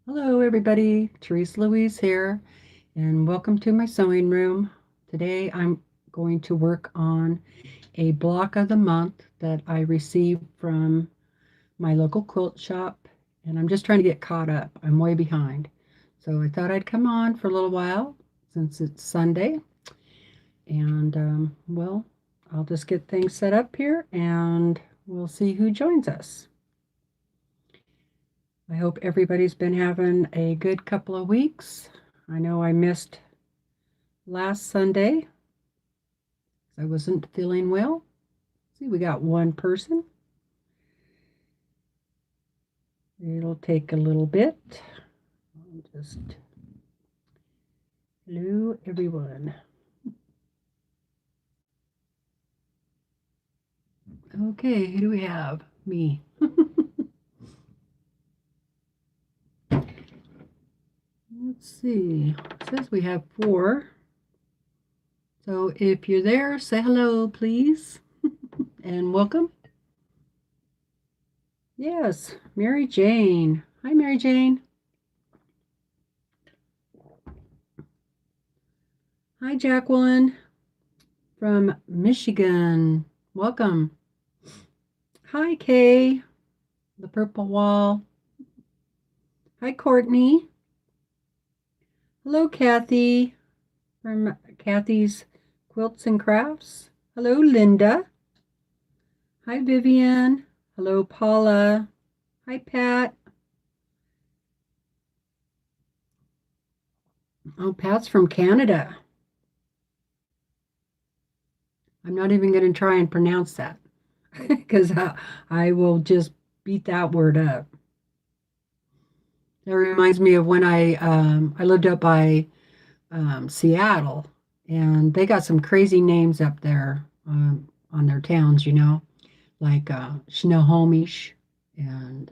Hello everybody, TeresaLouise here, and welcome to my sewing room. Today I'm going to work on a block of the month that I received from my local quilt shop, and I'm just trying to get caught up. I'm way behind. So I thought I'd come on for a little while since it's Sunday, and well, I'll just get things set up here and we'll see who joins us. I hope everybody's been having a good couple of weeks. I know I missed last Sunday. I wasn't feeling well. See, we got one person. It'll take a little bit. I'll just hello everyone. Okay, who do we have? Me. Let's see. It says we have 4. So if you're there, say hello, please, and welcome. Yes, Mary Jane. Hi, Mary Jane. Hi, Jacqueline from Michigan. Welcome. Hi, Kay, the purple wall. Hi, Courtney. Hello, Kathy from Kathy's Quilts and Crafts. Hello, Linda. Hi, Vivian. Hello, Paula. Hi, Pat. Oh, Pat's from Canada. I'm not even going to try and pronounce that because I will just beat that word up. That reminds me of when I lived up by Seattle, and they got some crazy names up there on their towns, like Snohomish, and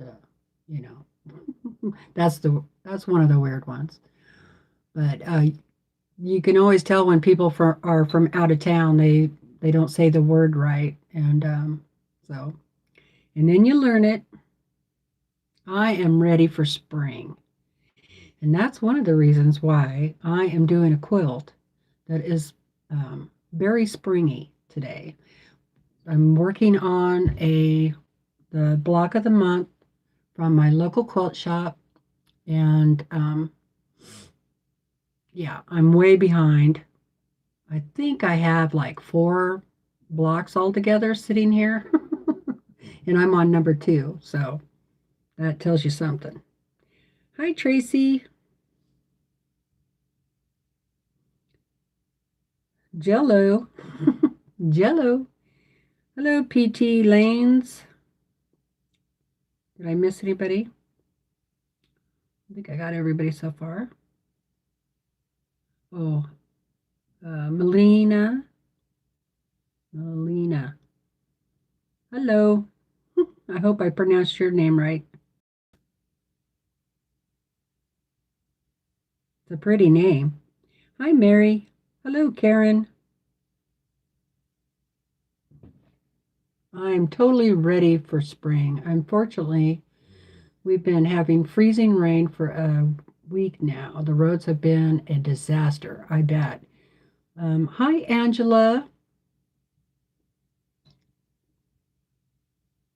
that's one of the weird ones. But you can always tell when people are from out of town. They don't say the word right, and so and then you learn it. I am ready for spring. And that's one of the reasons why I am doing a quilt that is very springy today. I'm working on the block of the month from my local quilt shop, and yeah, I'm way behind. I think I have like 4 blocks altogether sitting here, and I'm on number 2, so that tells you something. Hi, Tracy. Jello. Jello. Hello, PT Lanes. Did I miss anybody? I think I got everybody so far. Oh, Melina. Melina. Hello. I hope I pronounced your name right. It's a pretty name. Hi, Mary. Hello, Karen. I'm totally ready for spring. Unfortunately, we've been having freezing rain for a week now. The roads have been a disaster, I bet. Hi, Angela.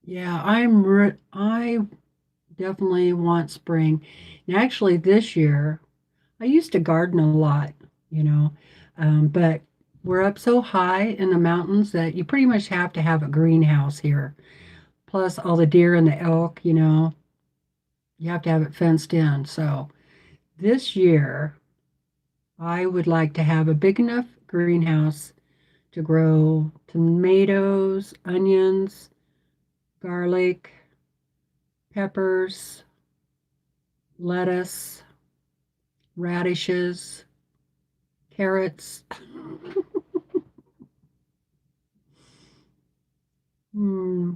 Yeah, I definitely want spring. And actually, this year, I used to garden a lot, you know, but we're up so high in the mountains that you pretty much have to have a greenhouse here. Plus, all the deer and the elk, you have to have it fenced in. So this year, I would like to have a big enough greenhouse to grow tomatoes, onions, garlic, peppers, lettuce, radishes, carrots, hmm,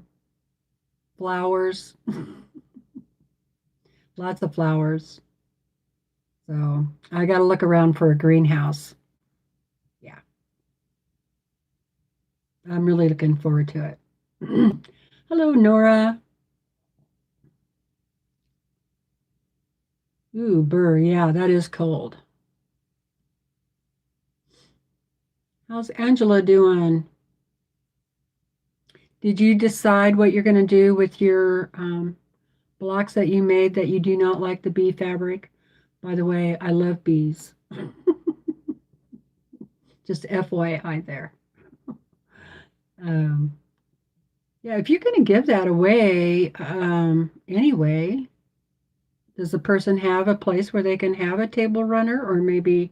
flowers, lots of flowers. So I got to look around for a greenhouse. Yeah, I'm really looking forward to it. Hello, Nora. Ooh, burr. Yeah, that is cold. How's Angela doing? Did you decide what you're going to do with your blocks that you made that you do not like the bee fabric? By the way, I love bees. Just FYI there. Um, yeah, if you're going to give that away anyway, does the person have a place where they can have a table runner or maybe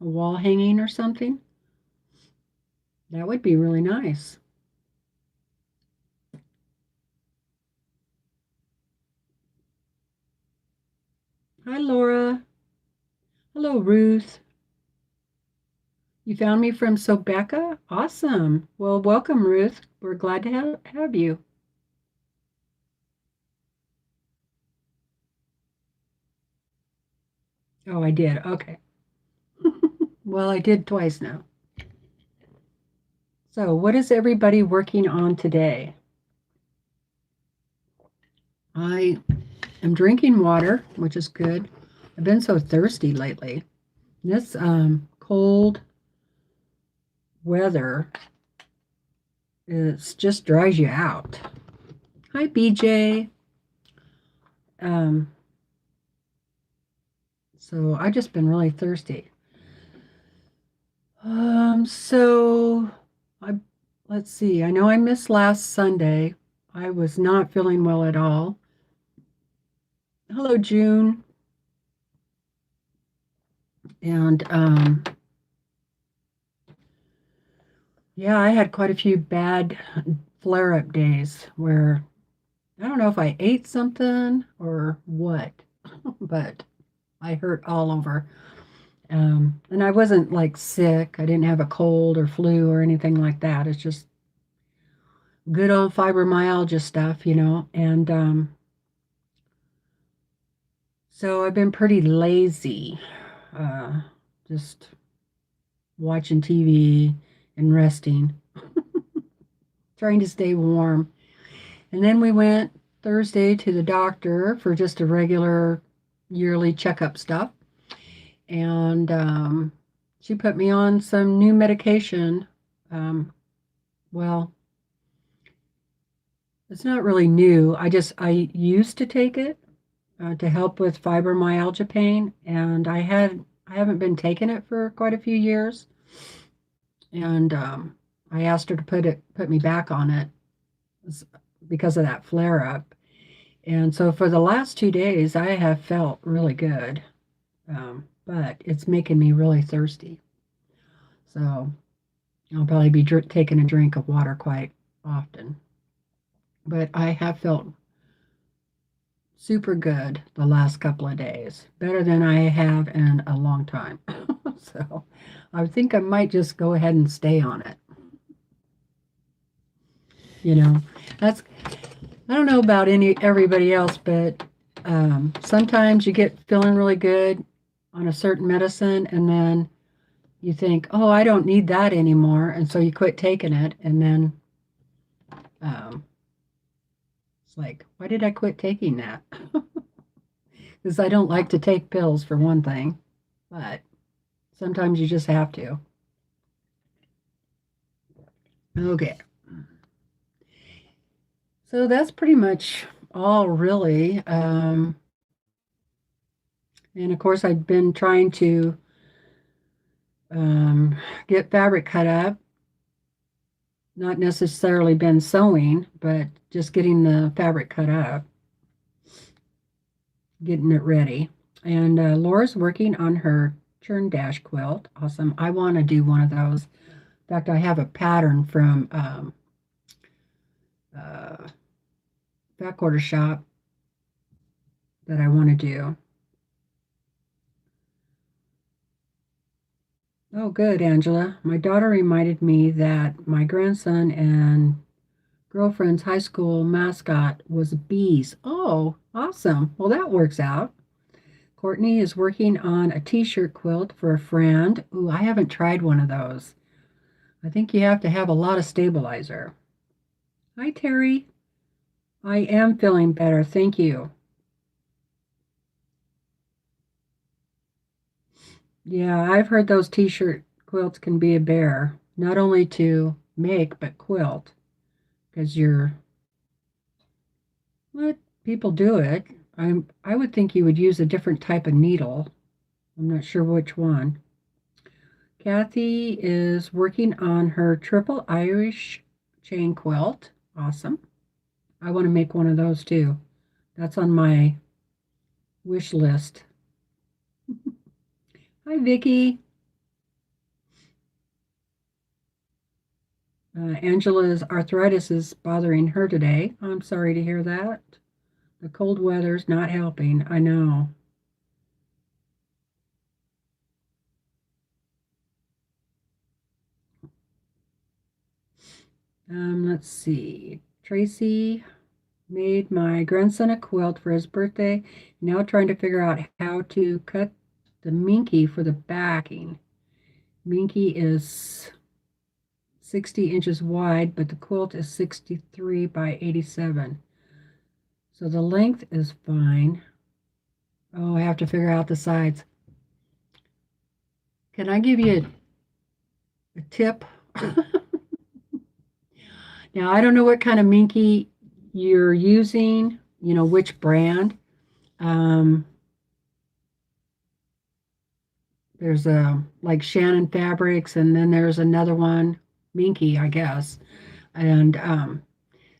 a wall hanging or something? That would be really nice. Hi, Laura. Hello, Ruth. You found me from Sobeka? Awesome. Well, welcome, Ruth. We're glad to have you. Oh, I did. Okay. Well, I did twice now. So, what is everybody working on today? I am drinking water, which is good. I've been so thirsty lately. This cold weather just dries you out. Hi, BJ. Um, so I've just been really thirsty. So I let's see. I know I missed last Sunday. I was not feeling well at all. Hello, June. And yeah, I had quite a few bad flare-up days where I don't know if I ate something or what, but I hurt all over. And I wasn't like sick. I didn't have a cold or flu or anything like that. It's just good old fibromyalgia stuff, you know. And so I've been pretty lazy, uh, just watching TV and resting, trying to stay warm. And then we went Thursday to the doctor for just a regular yearly checkup stuff. And she put me on some new medication. Um, well, it's not really new. I used to take it to help with fibromyalgia pain, and I haven't been taking it for quite a few years. And I asked her to put me back on it because of that flare up. And so for the last 2 days, I have felt really good, but it's making me really thirsty. So I'll probably be taking a drink of water quite often. But I have felt super good the last couple of days, better than I have in a long time. So I think I might just go ahead and stay on it. You know, that's I don't know about everybody else, but sometimes you get feeling really good on a certain medicine, and then you think, "Oh, I don't need that anymore," and so you quit taking it, and then um, it's like, "Why did I quit taking that?" Because I don't like to take pills for one thing, but sometimes you just have to. Okay, so that's pretty much all, really. And of course, I've been trying to um, get fabric cut up, not necessarily been sewing, but just getting the fabric cut up, getting it ready. And Laura's working on her churn dash quilt. Awesome. I want to do one of those. In fact, I have a pattern from uh, Back Order Shop that I want to do. Oh, good, Angela. My daughter reminded me that my grandson and girlfriend's high school mascot was bees. Oh, awesome. Well, that works out. Courtney is working on a t-shirt quilt for a friend. Ooh, I haven't tried one of those. I think you have to have a lot of stabilizer. Hi, Terry. I am feeling better. Thank you. Yeah, I've heard those t-shirt quilts can be a bear, not only to make but quilt, because you're what people do it. I would think you would use a different type of needle. I'm not sure which one. Kathy is working on her triple Irish chain quilt. Awesome. I want to make one of those too. That's on my wish list. Hi, Vicky. Angela's arthritis is bothering her today. I'm sorry to hear that. The cold weather's not helping. I know. Let's see. Tracy made my grandson a quilt for his birthday. Now trying to figure out how to cut the minky for the backing. Minky is 60 inches wide, but the quilt is 63 by 87. So the length is fine. Oh, I have to figure out the sides. Can I give you a tip? Now, I don't know what kind of minky you're using, which brand. Um, there's like Shannon Fabrics, and then there's another one, Minky, I guess. And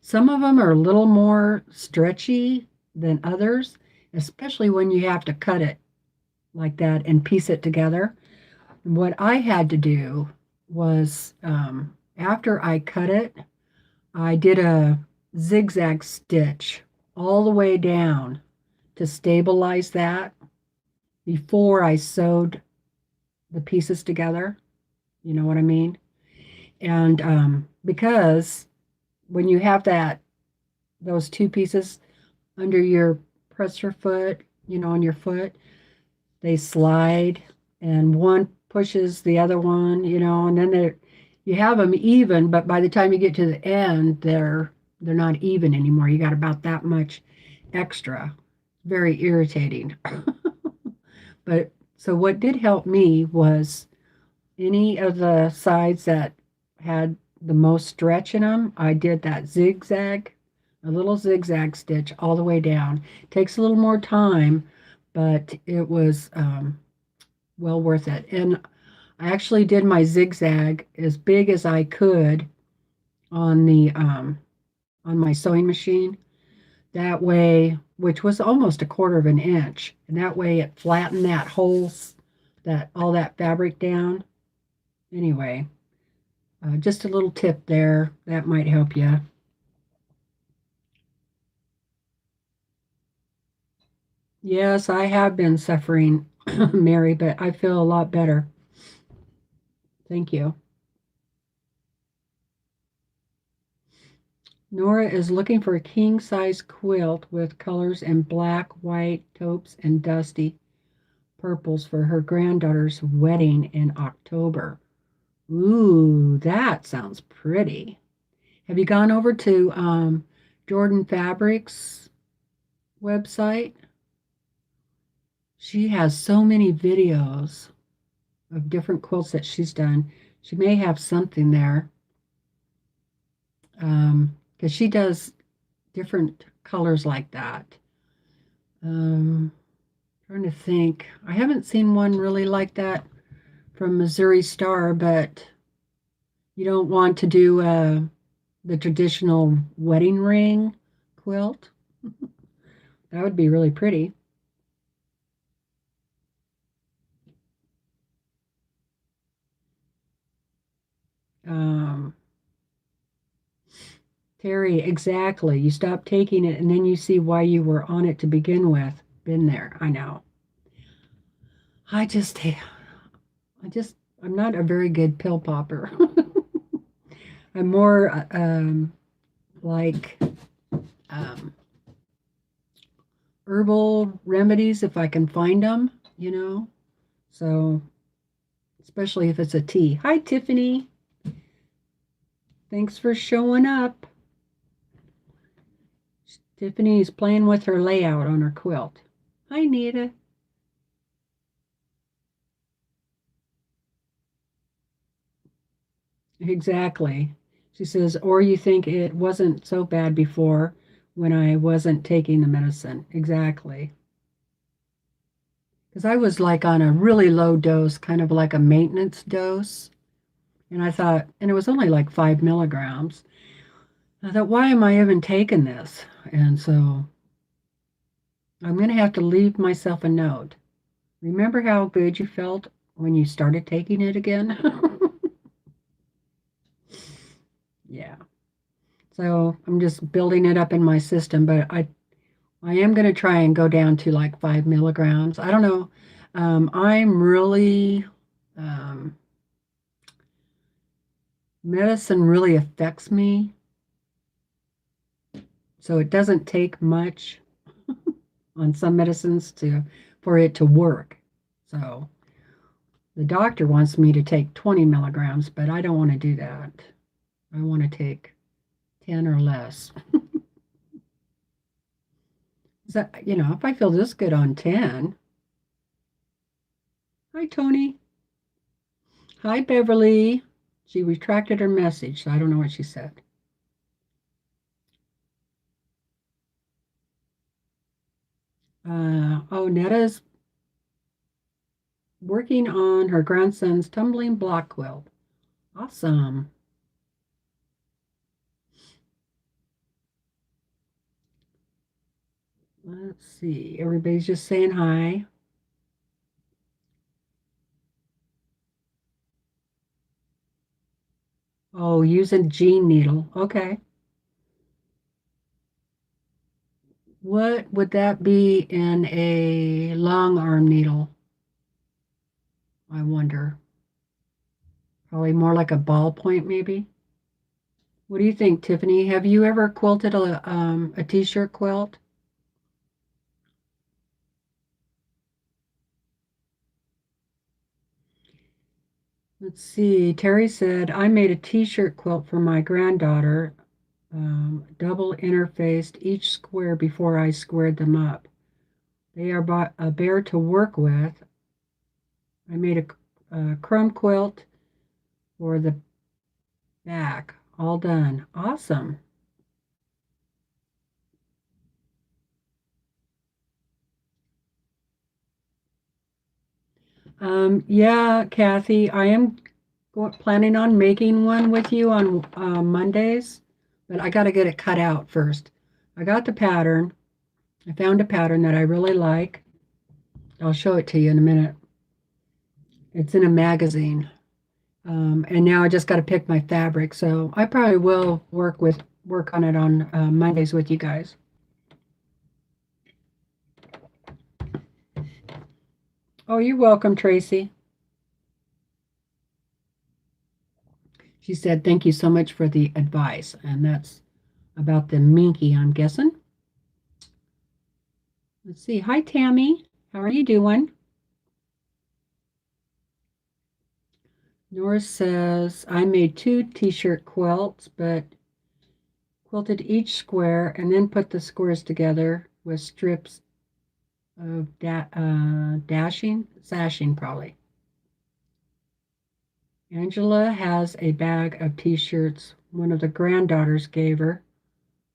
some of them are a little more stretchy than others, especially when you have to cut it like that and piece it together. What I had to do was after I cut it, I did a zigzag stitch all the way down to stabilize that before I sewed the pieces together. You know what I mean? And because when you have those two pieces under your presser foot, on your foot, they slide and one pushes the other one, and then you have them even, but by the time you get to the end, they're not even anymore. You got about that much extra. Very irritating. But so what did help me was any of the sides that had the most stretch in them, I did that zigzag, a little zigzag stitch all the way down. Takes a little more time, but it was well worth it. And I actually did my zigzag as big as I could on the on my sewing machine. That way, which was almost a quarter of an inch, and that way it flattened that holes, that all that fabric down. Anyway, just a little tip there that might help you. Yes, I have been suffering, Mary, but I feel a lot better. Thank you. Nora is looking for a king size quilt with colors in black, white, taupes, and dusty purples for her granddaughter's wedding in October. Ooh, that sounds pretty. Have you gone over to Jordan Fabrics website? She has so many videos of different quilts that she's done. She may have something there because she does different colors like that. Um, Trying to think. I haven't seen one really like that from Missouri Star, but you don't want to do the traditional wedding ring quilt. That would be really pretty. Um, Terry, exactly. You stop taking it and then you see why you were on it to begin with. Been there, I know. I just, I just, I'm not a very good pill popper. I'm more like um, herbal remedies if I can find them. So, especially if it's a tea. Hi, Tiffany. Thanks for showing up. Tiffany's playing with her layout on her quilt. Hi, Nita. Exactly. She says, or you think it wasn't so bad before when I wasn't taking the medicine. Exactly. Because I was like on a really low dose, kind of like a maintenance dose. And I thought, and it was only like 5 milligrams. I thought, why am I even taking this? And so I'm going to have to leave myself a note. Remember how good you felt when you started taking it again? Yeah. So I'm just building it up in my system, but I am going to try and go down to like 5 milligrams. I don't know. I'm really um, medicine really affects me, so it doesn't take much on some medicines to for it to work. So the doctor wants me to take 20 milligrams, but I don't want to do that. I want to take 10 or less. So, if I feel this good on 10. Hi, Tony. Hi, Beverly. She retracted her message, so I don't know what she said. Oh, Netta's working on her grandson's tumbling block quilt. Awesome. Let's see. Everybody's just saying hi. Oh, using jean needle. Okay. What would that be in a long arm needle? I wonder. Probably more like a ballpoint, maybe. What do you think, Tiffany? Have you ever quilted a t-shirt quilt? Let's see. Terry said, I made a t-shirt quilt for my granddaughter, double interfaced each square before I squared them up. They are a bear to work with. I made a crumb quilt for the back. All done. Awesome. Yeah, Kathy, I am planning on making one with you on Mondays, but I got to get it cut out first. I got the pattern. I found a pattern that I really like. I'll show it to you in a minute. It's in a magazine. And now I just got to pick my fabric. So I probably will work on it on Mondays with you guys. Oh, you're welcome, Tracy. She said, thank you so much for the advice. And that's about the minky, I'm guessing. Let's see. Hi, Tammy. How are you doing? Nora says, I made two t-shirt quilts, but quilted each square and then put the squares together with strips of sashing probably. Angela has a bag of t-shirts one of the granddaughters gave her.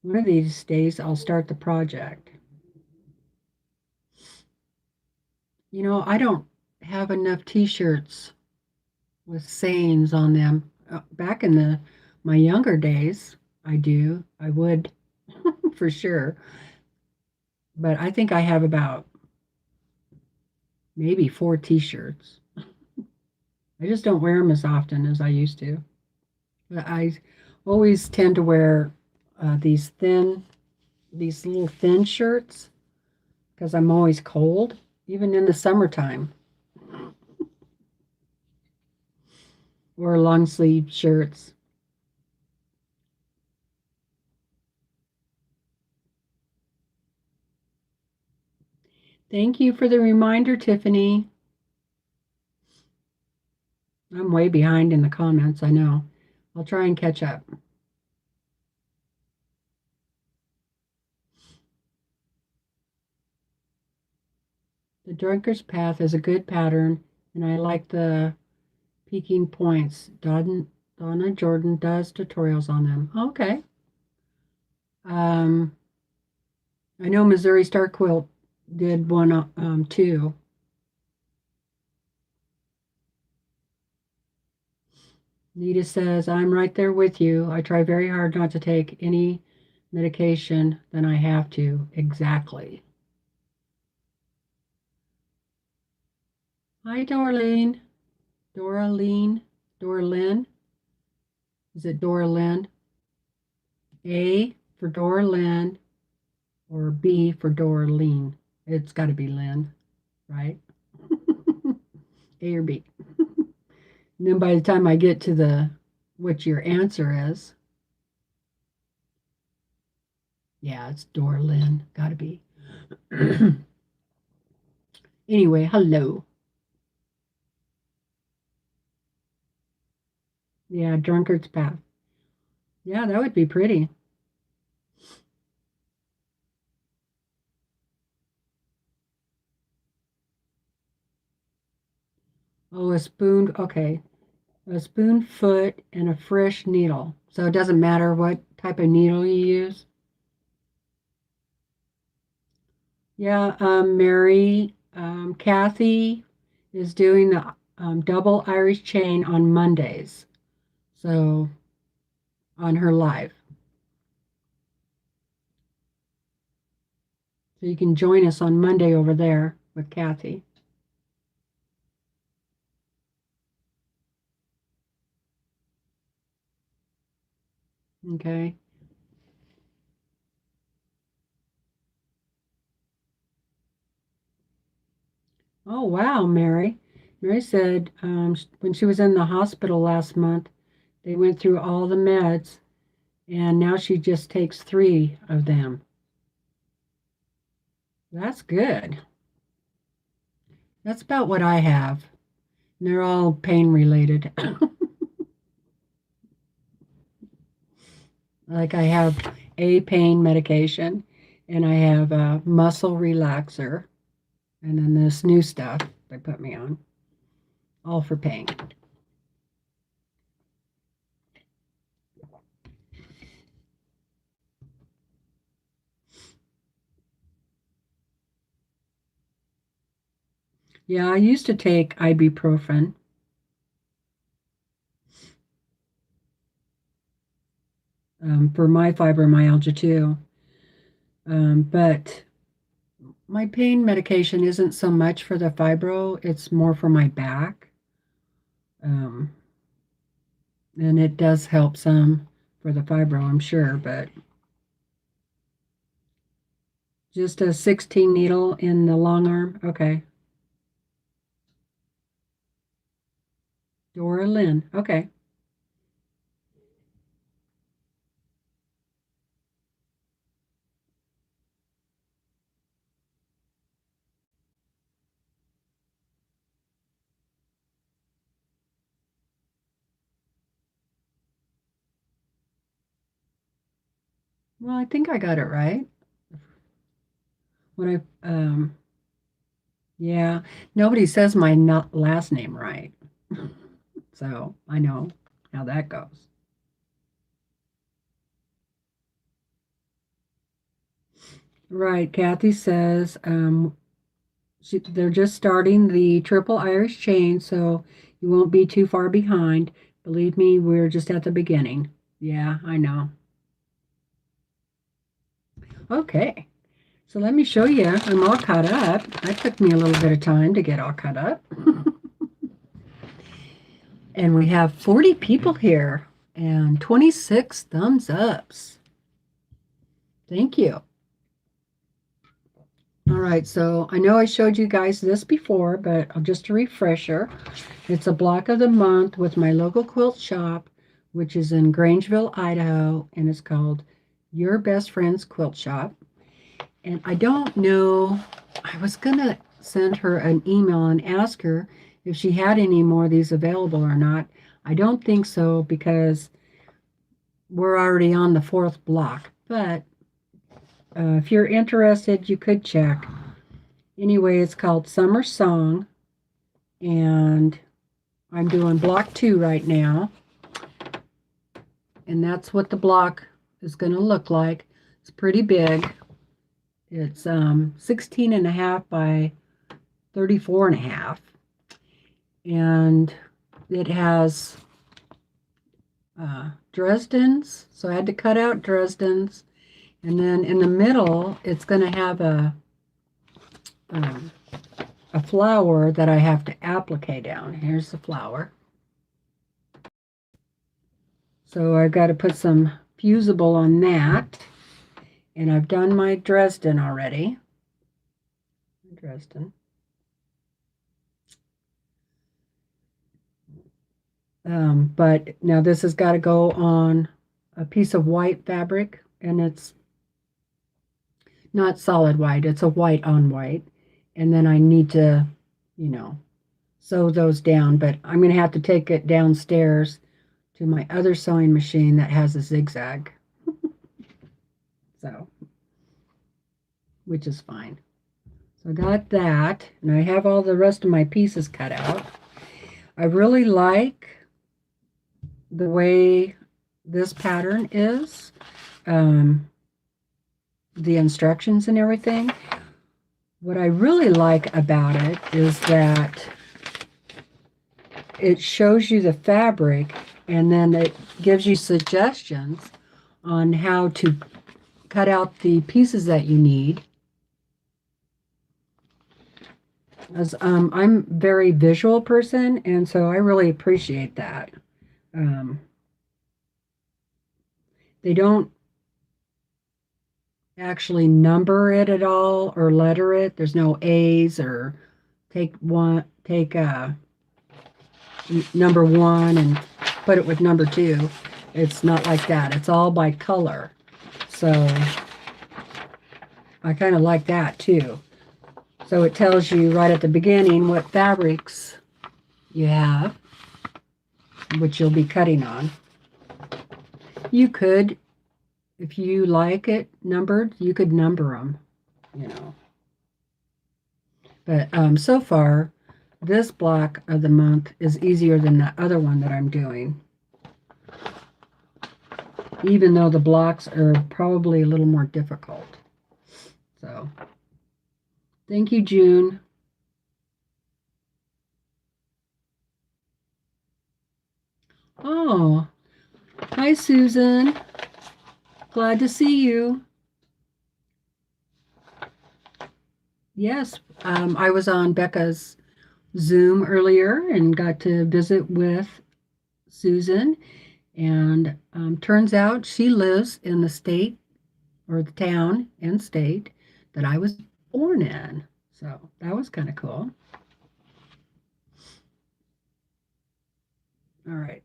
One of these days I'll start the project. I don't have enough t-shirts with sayings on them. Back in my younger days, I would for sure. But I think I have about maybe 4 t-shirts. I just don't wear them as often as I used to. But I always tend to wear these little thin shirts because I'm always cold, even in the summertime, or long sleeve shirts. Thank you for the reminder, Tiffany. I'm way behind in the comments, I know. I'll try and catch up. The Drunkard's Path is a good pattern, and I like the peaking points. Donna Jordan does tutorials on them. Okay. Um, I know Missouri Star Quilt did one too. Nita says, I'm right there with you. I try very hard not to take any medication than I have to. Exactly. Hi, Dorleen. Dorlyn. Is it Dorlyn? A for Dorlyn or B for Dorleen. It's got to be Lynn, right? A or B. And then by the time I get to the what your answer is, yeah, it's Dorlyn. Got to be. Anyway, hello. Yeah, Drunkard's Path. Yeah, that would be pretty. Oh, a spoon. Okay. A spoon foot and a fresh needle. So it doesn't matter what type of needle you use. Yeah, Mary, Kathy is doing the double Irish chain on Mondays. So on her live. So you can join us on Monday over there with Kathy. Okay. Oh, wow, Mary. Mary said when she was in the hospital last month, they went through all the meds, and now she just takes 3 of them. That's good. That's about what I have. And they're all pain related. Like I have a pain medication, and I have a muscle relaxer, and then this new stuff they put me on, all for pain. Yeah, I used to take ibuprofen. For my fibromyalgia too. But my pain medication isn't so much for the fibro, it's more for my back. Um, and it does help some for the fibro, I'm sure, but just a 16 needle in the long arm. Okay. Dora Lynn. Okay. Well, I think I got it right. When yeah, nobody says my not last name right. So I know how that goes. Right. Kathy says they're just starting the triple Irish chain, so you won't be too far behind. Believe me, we're just at the beginning. Yeah, I know. Okay. So let me show you. I'm all caught up. That took me a little bit of time to get all caught up. And we have 40 people here and 26 thumbs ups. Thank you. All right, so I know I showed you guys this before, but just a refresher. It's a block of the month with my local quilt shop, which is in Grangeville, Idaho, and it's called Your Best Friend's Quilt Shop. And I don't know, I was going to send her an email and ask her if she had any more of these available or not. I don't think so because we're already on the 4th block, but if you're interested, you could check. Anyway, it's called Summer Song, and I'm doing block 2 right now. And that's what the block is going to look like. It's pretty big. It's 16 and a half by 34 and a half. And it has Dresden's. So I had to cut out Dresden's. And then in the middle, it's going to have a flower that I have to applique down. Here's the flower. So I've got to put some fusible on that. And I've done my Dresden already. Dresden. But now this has got to go on a piece of white fabric, and it's not solid white, it's a white on white. And then I need to, sew those down, but I'm going to have to take it downstairs to my other sewing machine that has a zigzag. So, which is fine. So I got that, and I have all the rest of my pieces cut out. I really like the way this pattern is, the instructions and everything. What I really like about it is that it shows you the fabric, and then it gives you suggestions on how to cut out the pieces that you need. As I'm a very visual person, and so I really appreciate that. They don't actually number it at all or letter it. There's no A's or take number 1 and put it with number 2. It's not like that. It's all by color. So I kind of like that too. So it tells you right at the beginning what fabrics you have, which you'll be cutting on. You could, if you like it numbered, you could number them, But so far, this block of the month is easier than the other one that I'm doing. Even though the blocks are probably a little more difficult. So, thank you, June. Oh, hi, Susan. Glad to see you. Yes, I was on Becca's Zoom earlier and got to visit with Susan. And turns out she lives in the state, or the town and state, that I was born in. So that was kind of cool. All right.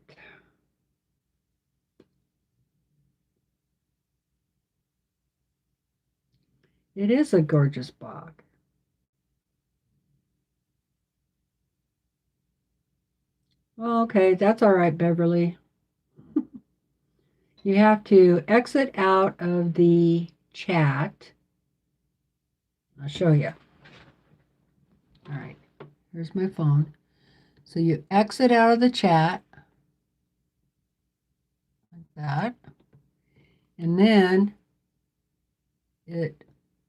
It is a gorgeous block. Okay, that's all right, Beverly. You have to exit out of the chat. I'll show you. All right, here's my phone. So you exit out of the chat like that. And then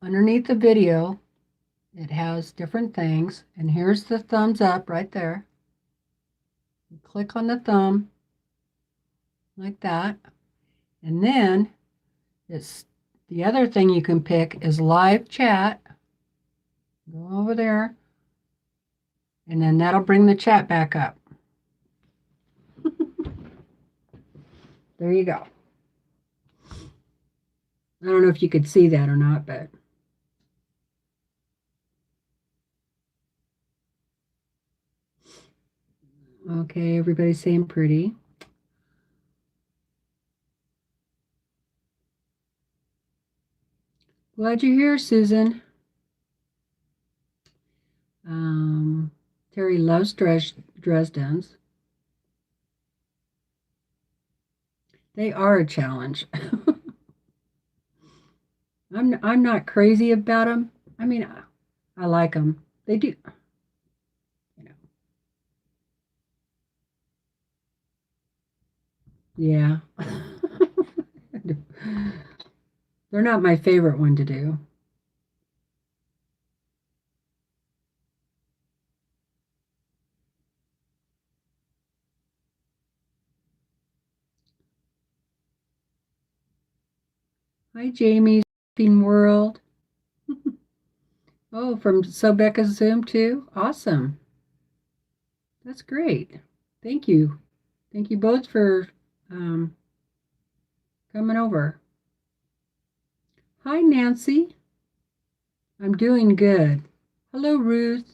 underneath the video, it has different things. And here's the thumbs up right there. You click on the thumb like that. And then the other thing you can pick is live chat. Go over there. And then that'll bring the chat back up. There you go. I don't know if you could see that or not, but okay, everybody's saying pretty. Glad you're here, Susan. Terry loves Dresden's. They are a challenge. I'm not crazy about them. I mean, I like them. They do, Yeah. They're not my favorite one to do. Hi, Jamie's World. Oh, from Sobecca's Zoom too? Awesome. That's great. Thank you. Thank you both for um, coming over. Hi, Nancy. I'm doing good. Hello, Ruth.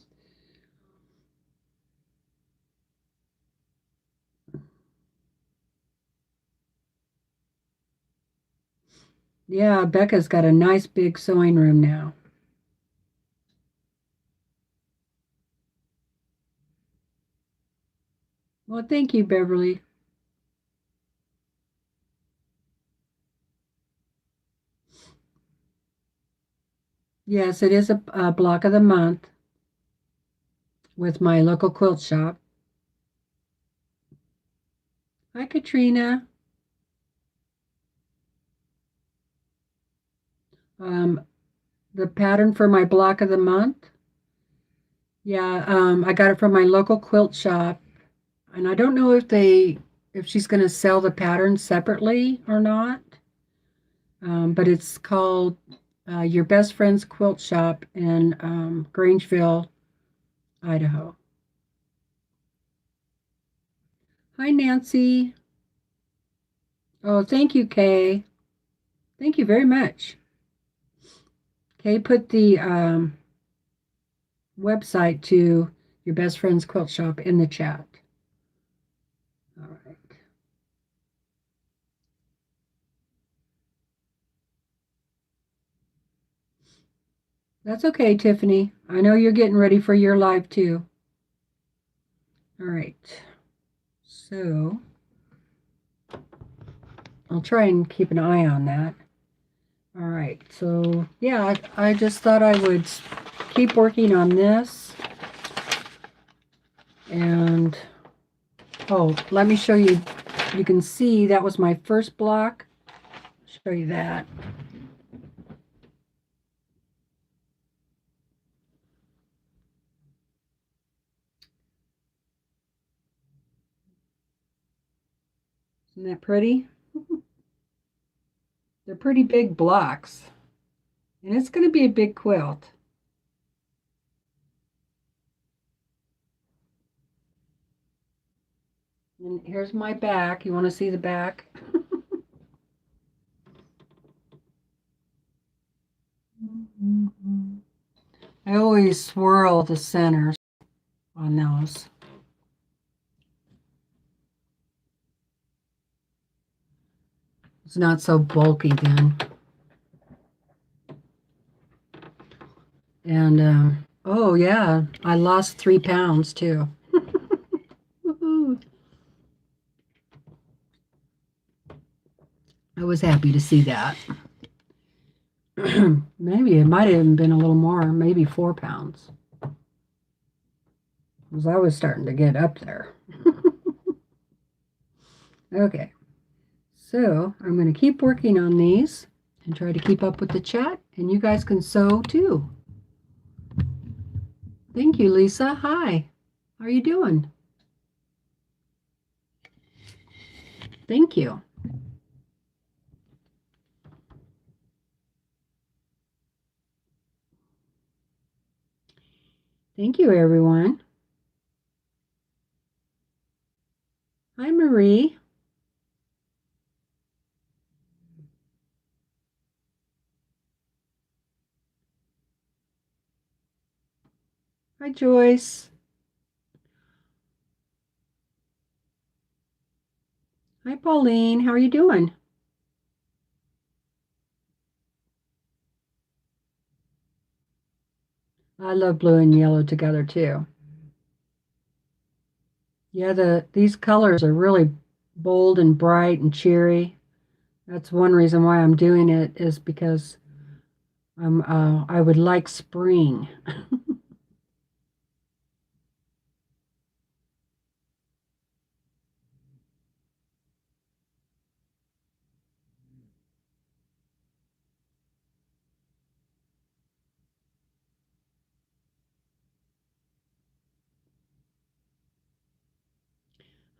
Yeah, Becca's got a nice big sewing room now. Well, thank you, Beverly. Yes, it is a block of the month with my local quilt shop. Hi, Katrina. Um, the pattern for my block of the month. Yeah, I got it from my local quilt shop, and I don't know if she's going to sell the pattern separately or not. But it's called Your Best Friend's Quilt Shop in Grangeville, Idaho. Hi, Nancy. Oh, thank you, Kay. Thank you very much. Kay put the website to Your Best Friend's Quilt Shop in the chat. All right. That's okay, Tiffany. I know you're getting ready for your live too. All right. So I'll try and keep an eye on that. All right. So yeah, I just thought I would keep working on this. And oh, let me show you. You can see that was my first block. Show you that. Isn't that pretty? They're pretty big blocks. And it's going to be a big quilt. And here's my back. You want to see the back? I always swirl the centers on those. It's not so bulky then. And oh yeah, I lost 3 pounds too. I was happy to see that. Maybe it might have even been a little more, maybe 4 pounds. Because I was starting to get up there. Okay, so I'm going to keep working on these and try to keep up with the chat, and you guys can sew too. Thank you, Lisa. Hi. How are you doing? Thank you. Thank you, everyone. Hi, Marie. Hi, Joyce. Hi, Pauline. How are you doing? I love blue and yellow together too. Yeah, these colors are really bold and bright and cheery. That's one reason why I'm doing it is because I would like spring.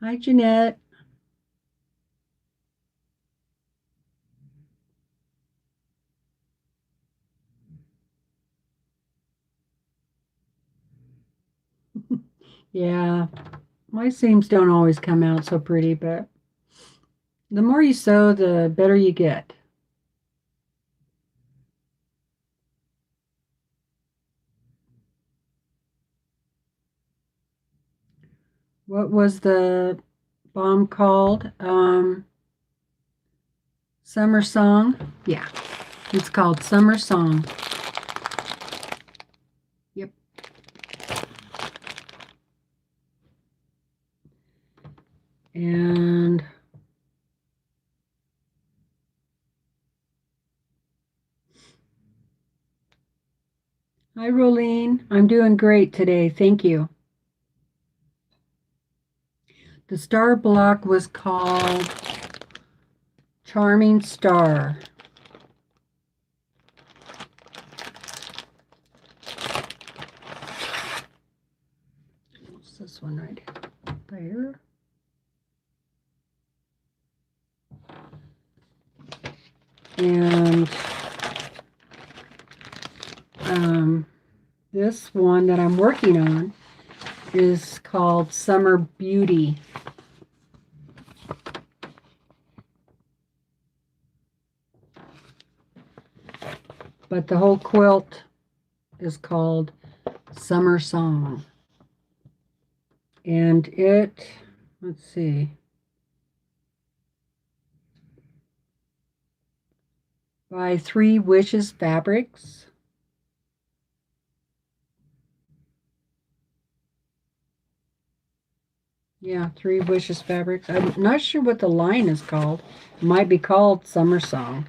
Hi, Jeanette. Yeah, my seams don't always come out so pretty, but the more you sew, the better you get. What was the BOM called? Summer Song? Yeah, it's called Summer Song. Yep. And hi, Rolene. I'm doing great today. Thank you. The star block was called Charming Star. What's this one right there? And this one that I'm working on is called Summer Beauty. But the whole quilt is called Summer Song. And it, let's see, by Three Wishes Fabrics. Yeah, Three Wishes Fabrics. I'm not sure what the line is called. It might be called Summer Song.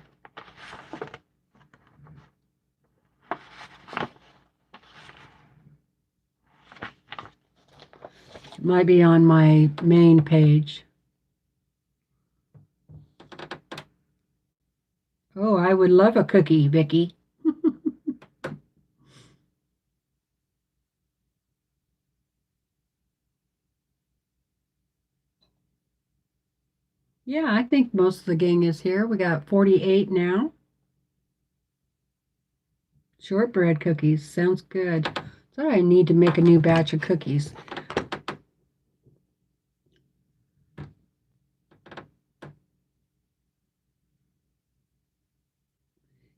It might be on my main page. Oh, I would love a cookie, Vicky. Yeah, I think most of the gang is here. We got 48 now. Shortbread cookies. Sounds good. So I need to make a new batch of cookies.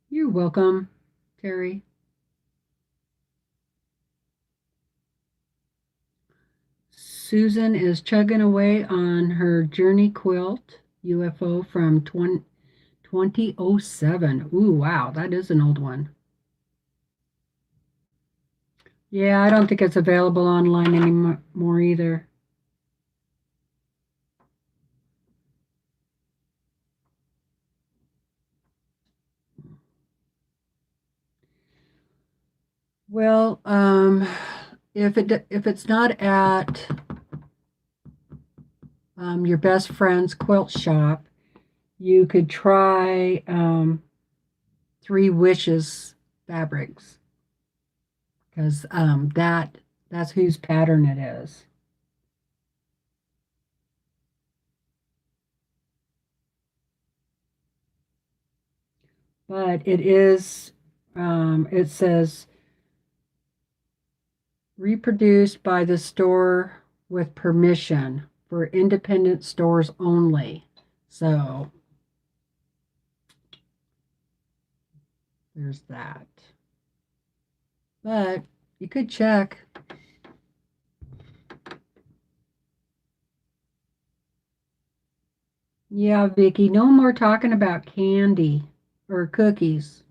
You're welcome, Terry. Susan is chugging away on her Journey quilt UFO from 2007. Ooh, wow, that is an old one. Yeah, I don't think it's available online anymore either. Well, if it's not at your best friend's quilt shop, you could try Three Wishes fabrics because that's whose pattern it is. But it is it says reproduced by the store with permission for independent stores only. So there's that. But you could check. Yeah, Vicky, no more talking about candy or cookies.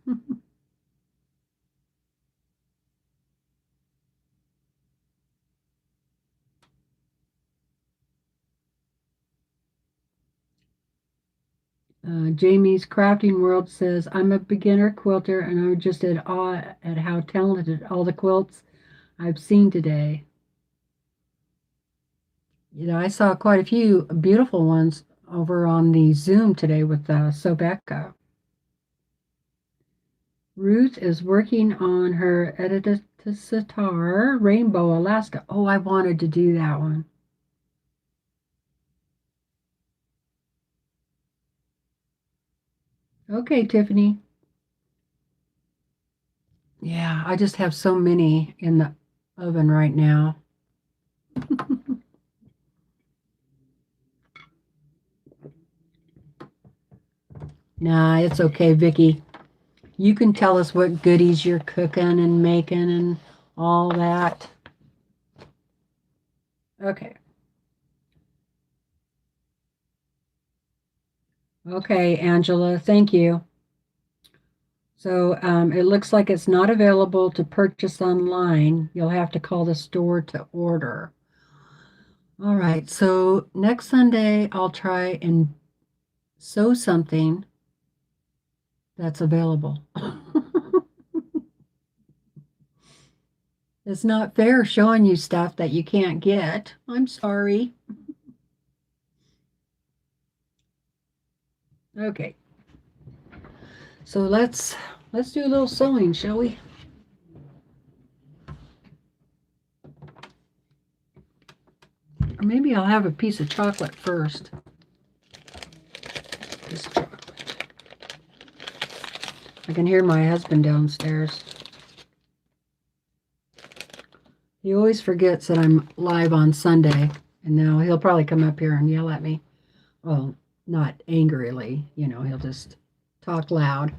Jamie's Crafting World says, I'm a beginner quilter and I'm just at awe at how talented all the quilts I've seen today. I saw quite a few beautiful ones over on the Zoom today with Sobeka. Ruth is working on her Editor Rainbow Alaska. Oh, I wanted to do that one. Okay, Tiffany. Yeah, I just have so many in the oven right now. Nah, it's okay, Vicky. You can tell us what goodies you're cooking and making and all that. Okay. Okay, Angela, thank you. So it looks like it's not available to purchase online. You'll have to call the store to order. All right, so next Sunday I'll try and sew something that's available. It's not fair showing you stuff that you can't get. I'm sorry. Okay, so let's do a little sewing, shall we? Or maybe I'll have a piece of chocolate first. This chocolate. I can hear my husband downstairs. He always forgets that I'm live on Sunday, and now he'll probably come up here and yell at me. Well, not angrily, he'll just talk loud.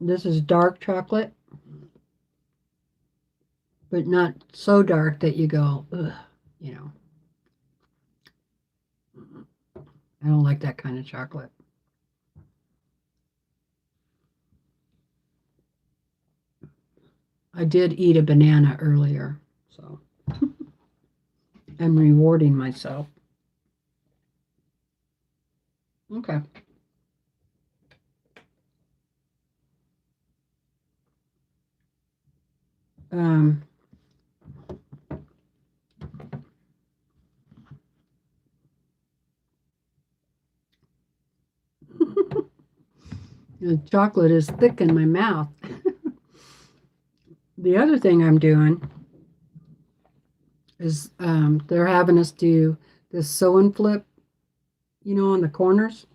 This is dark chocolate, but not so dark that you go, ugh, you know. I don't like that kind of chocolate. I did eat a banana earlier, so I'm rewarding myself. Okay. Um, the chocolate is thick in my mouth. The other thing I'm doing is they're having us do this sew and flip, on the corners.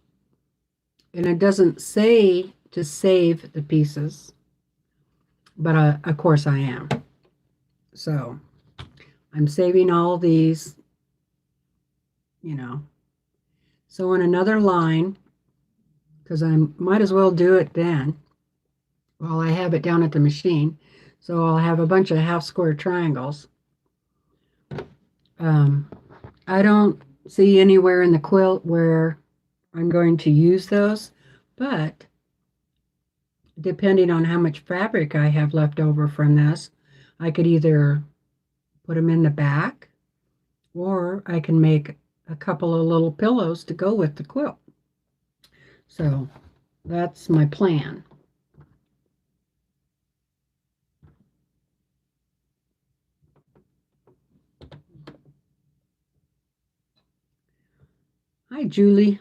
And it doesn't say to save the pieces, but of course I am. So I'm saving all these, So in another line, because I might as well do it then while I have it down at the machine. So I'll have a bunch of half square triangles. I don't see anywhere in the quilt where I'm going to use those, but depending on how much fabric I have left over from this, I could either put them in the back, or I can make a couple of little pillows to go with the quilt. So that's my plan. Hi, Julie.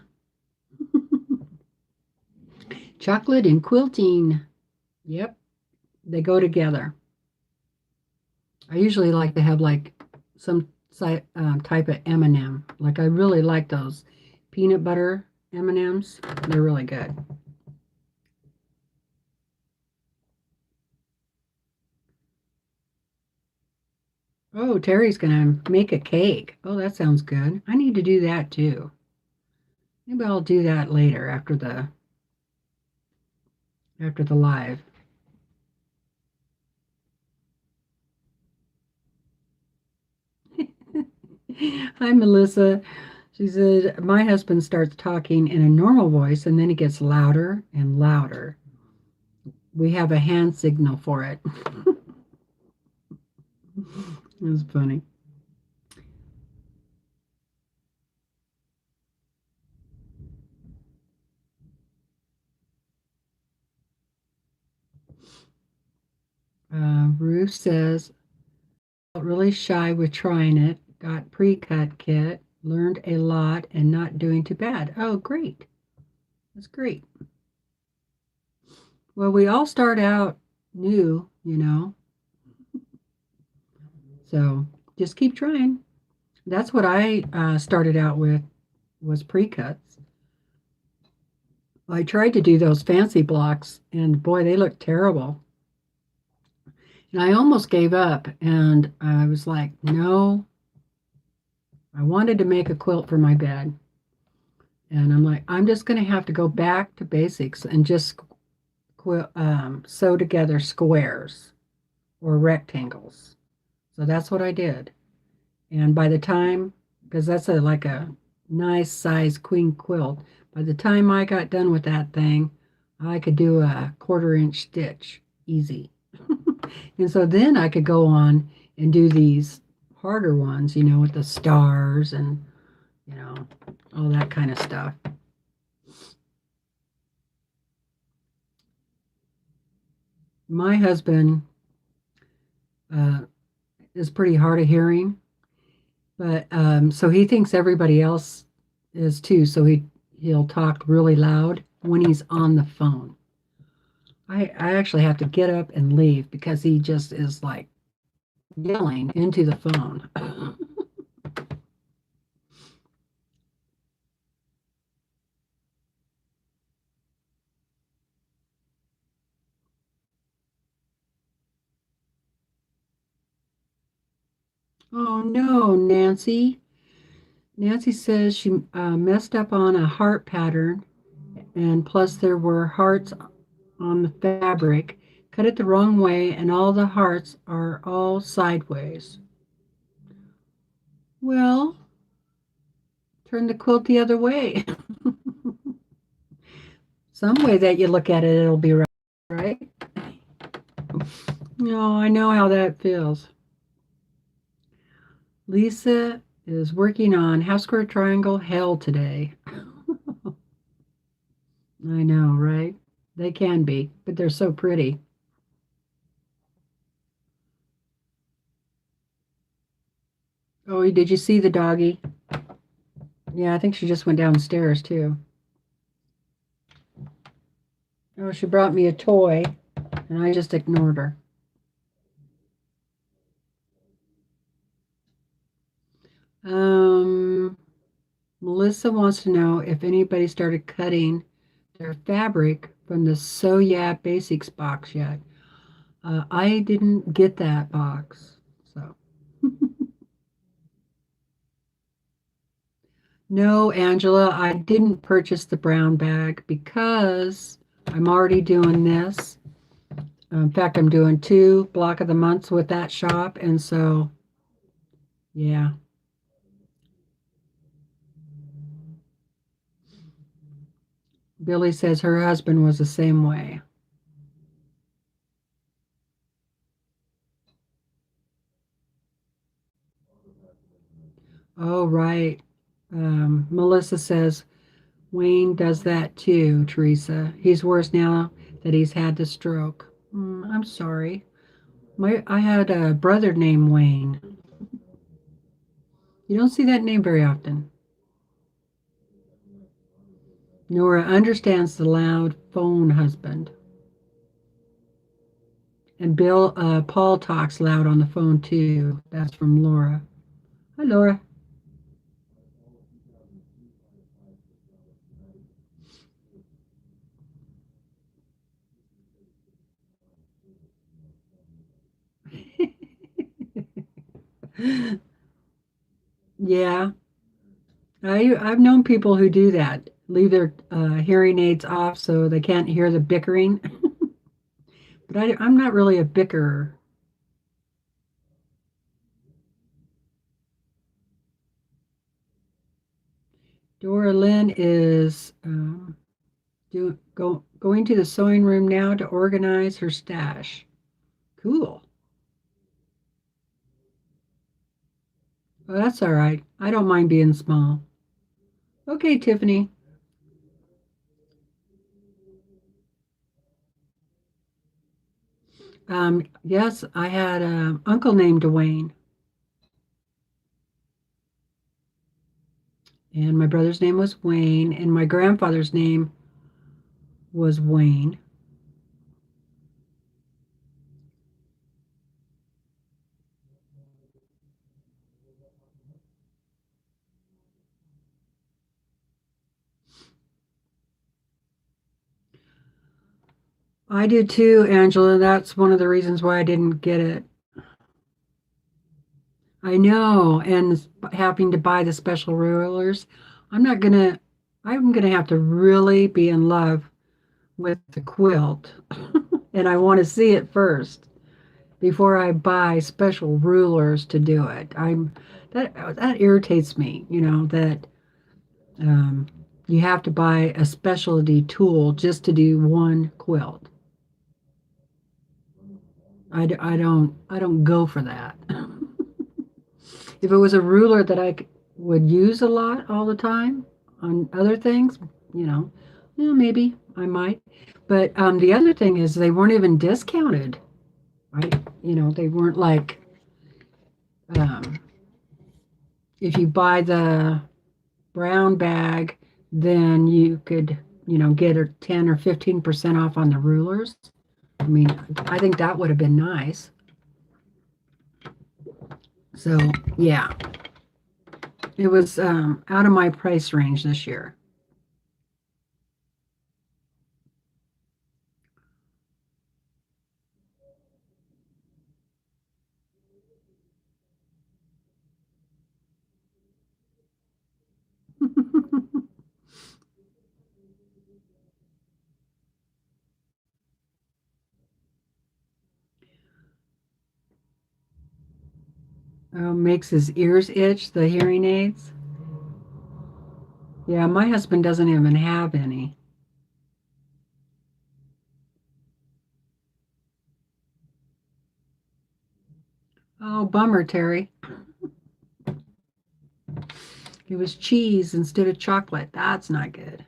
Chocolate and quilting. Yep, they go together. I usually like to have like some type of M&M. Like I really like those peanut butter M&Ms. They're really good. Oh, Terry's gonna make a cake. Oh, that sounds good. I need to do that too. Maybe I'll do that later after the live. Hi, Melissa. She said, my husband starts talking in a normal voice and then it gets louder and louder. We have a hand signal for it. That's funny. Ruth says, felt really shy with trying it, got pre-cut kit, learned a lot and not doing too bad. Oh, great. That's great. Well, we all start out new, So just keep trying. That's what I started out with was pre-cuts. I tried to do those fancy blocks, and boy, they looked terrible. And I almost gave up, and I was like, no, I wanted to make a quilt for my bed. And I'm like, I'm just going to have to go back to basics and just sew together squares or rectangles. So that's what I did. And by the time, because that's like a nice size queen quilt, by the time I got done with that thing, I could do a 1/4 inch stitch easy. And so then I could go on and do these harder ones, with the stars and, you know, all that kind of stuff. My husband uh, is pretty hard of hearing, but so he thinks everybody else is too. So he'll talk really loud when he's on the phone. I actually have to get up and leave because he just is like yelling into the phone. Oh no, Nancy. Nancy says she messed up on a heart pattern, and plus there were hearts on the fabric. Cut it the wrong way, and all the hearts are all sideways. Well, turn the quilt the other way. Some way that you look at it, it'll be right, right? No, I know how that feels. Lisa is working on half square triangle hell today. I know, right? They can be, but they're so pretty. Oh, did you see the doggy? Yeah, I think she just went downstairs too. Oh, she brought me a toy, and I just ignored her. Um, Melissa wants to know if anybody started cutting their fabric from the So Yeah Basics box yet. I didn't get that box, so. No, Angela, I didn't purchase the brown bag because I'm already doing this. In fact, I'm doing 2 block of the months with that shop, and so, yeah. Billy says her husband was the same way. Oh, right. Melissa says Wayne does that too, Teresa. He's worse now that he's had the stroke. I'm sorry. I had a brother named Wayne. You don't see that name very often. Nora understands the loud phone husband. And Paul talks loud on the phone too. That's from Laura. Hi, Laura. Yeah, I've known people who do that. Leave their hearing aids off so they can't hear the bickering. But I'm not really a bickerer. Dora Lynn is going to the sewing room now to organize her stash. Cool. Well, that's all right. I don't mind being small. Okay, Tiffany. Yes, I had an uncle named Dwayne, and my brother's name was Wayne, and my grandfather's name was Wayne. I do too, Angela. That's one of the reasons why I didn't get it. I know, and having to buy the special rulers, I'm not gonna, I'm gonna have to really be in love with the quilt, and I want to see it first before I buy special rulers to do it. That irritates me, that um, you have to buy a specialty tool just to do one quilt. I don't go for that. If it was a ruler that would use a lot all the time on other things, you know, yeah, maybe I might. But the other thing is they weren't even discounted. Right? They weren't like um, if you buy the brown bag, then you could, get a 10 or 15% off on the rulers. I mean, I think that would have been nice. So, yeah, it was out of my price range this year. Makes his ears itch, the hearing aids. Yeah, my husband doesn't even have any. Oh, bummer, Terry. It was cheese instead of chocolate. That's not good.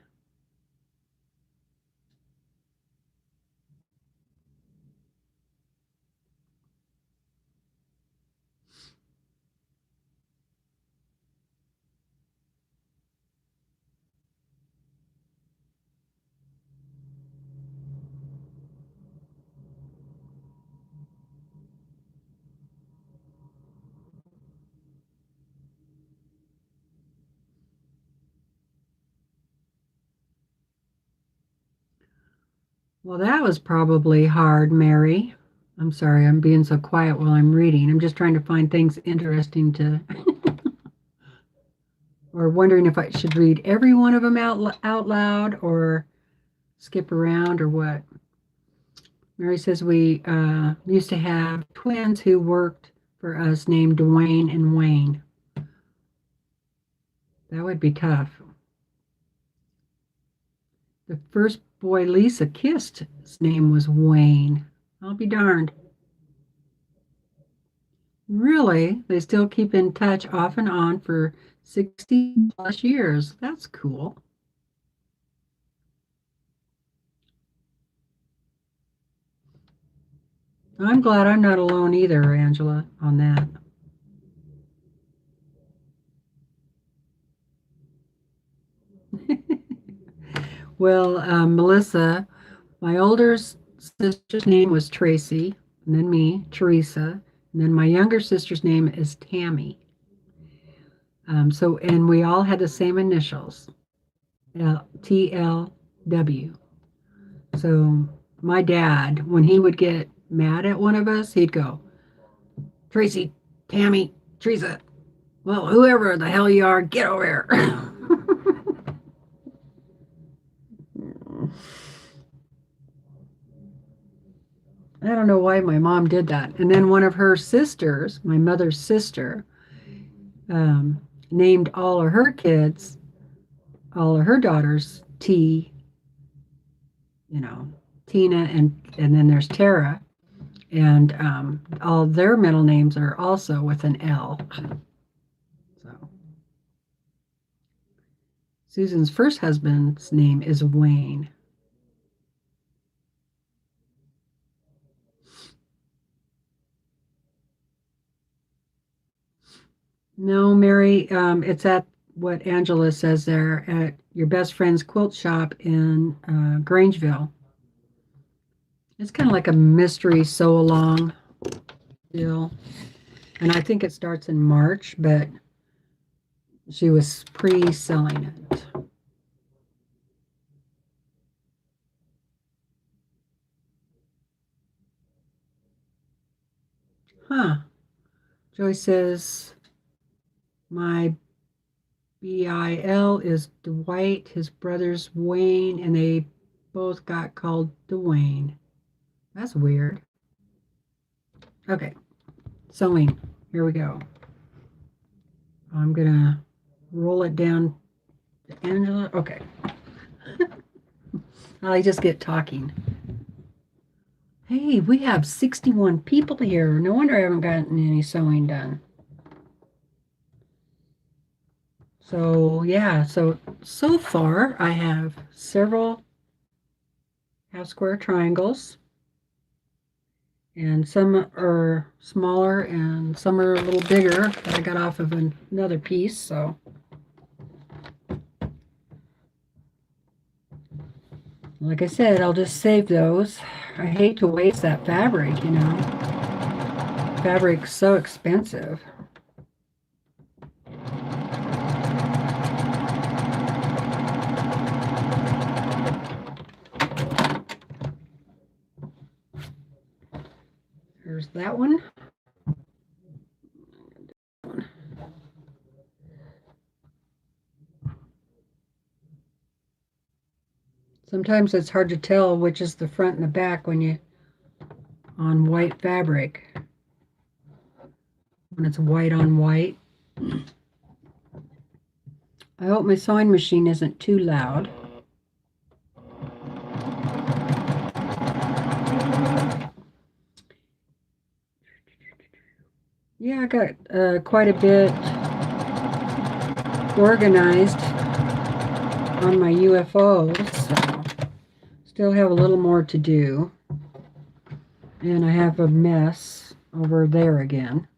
Well, that was probably hard, Mary. I'm sorry, I'm being so quiet while I'm reading. I'm just trying to find things interesting to, or wondering if I should read every one of them out loud or skip around or what. Mary says we used to have twins who worked for us named Dwayne and Wayne. That would be tough. The first boy Lisa kissed, his name was Wayne. I'll be darned. Really? They still keep in touch off and on for 60 plus years. That's cool. I'm glad I'm not alone either, Angela, on that. Well, Melissa, my older sister's name was Tracy, and then me, Teresa, and then my younger sister's name is Tammy. And we all had the same initials, TLW. So my dad, when he would get mad at one of us, he'd go, Tracy, Tammy, Teresa, well, whoever the hell you are, get over here. I don't know why my mom did that. And then one of her sisters, my mother's sister, named all of her kids, all of her daughters, you know, Tina, and then there's Tara, and all their middle names are also with an L. So Susan's first husband's name is Wayne. No, Mary, it's at what Angela says there at your best friend's quilt shop in Grangeville. It's kind of like a mystery sew along deal. And I think it starts in March, but she was pre-selling it. Huh. Joyce says, my BIL is Dwight, his brother's Wayne, and they both got called Dwayne. That's weird. Okay, sewing. Here we go. I'm gonna roll it down to Angela. Okay. I just get talking. Hey, we have 61 people here. No wonder I haven't gotten any sewing done. So yeah, so far I have several half square triangles, and some are smaller and some are a little bigger that I got off of another piece. So like I said, I'll just save those. I hate to waste that fabric, you know. Fabric's so expensive. There's that one. Sometimes it's hard to tell which is the front and the back when you on white fabric. When it's white on white. I hope my sewing machine isn't too loud. Yeah, I got quite a bit organized on my UFOs, so still have a little more to do. And I have a mess over there again.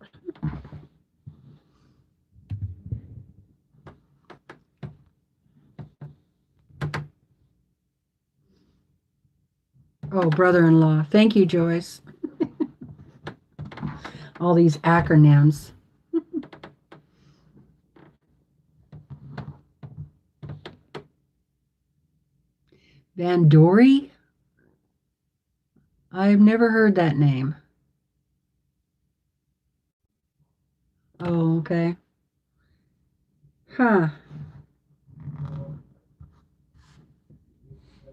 Oh, brother-in-law. Thank you, Joyce. All these acronyms. Van Dory? I've never heard that name. Oh, okay. Huh.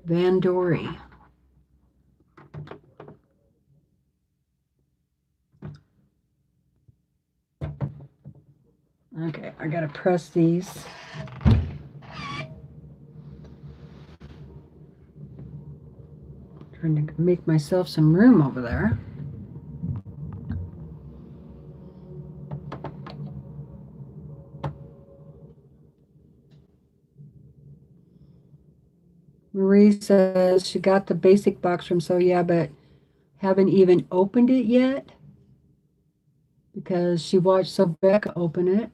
Van Dory. Okay, I gotta press these. Trying to make myself some room over there. Marie says she got the basic box from So Yeah, but haven't even opened it yet because she watched Sobecca open it.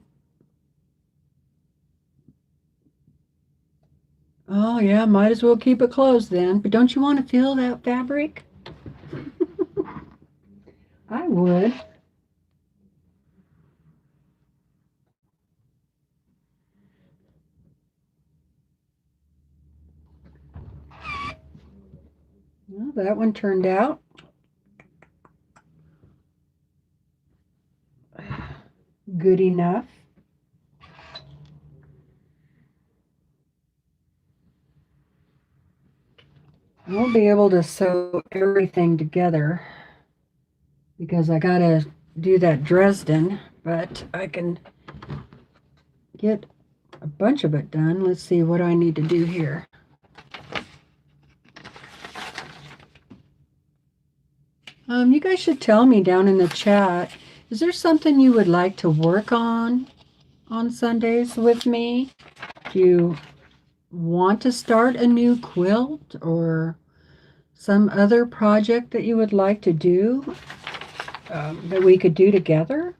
Oh yeah, might as well keep it closed then. But don't you want to feel that fabric? I would. Well, that one turned out good enough. I won't be able to sew everything together because I gotta do that Dresden, but I can get a bunch of it done. Let's see what I need to do here. You guys should tell me down in the chat, is there something you would like to work on Sundays with me? Do you want to start a new quilt or some other project that you would like to do that we could do together?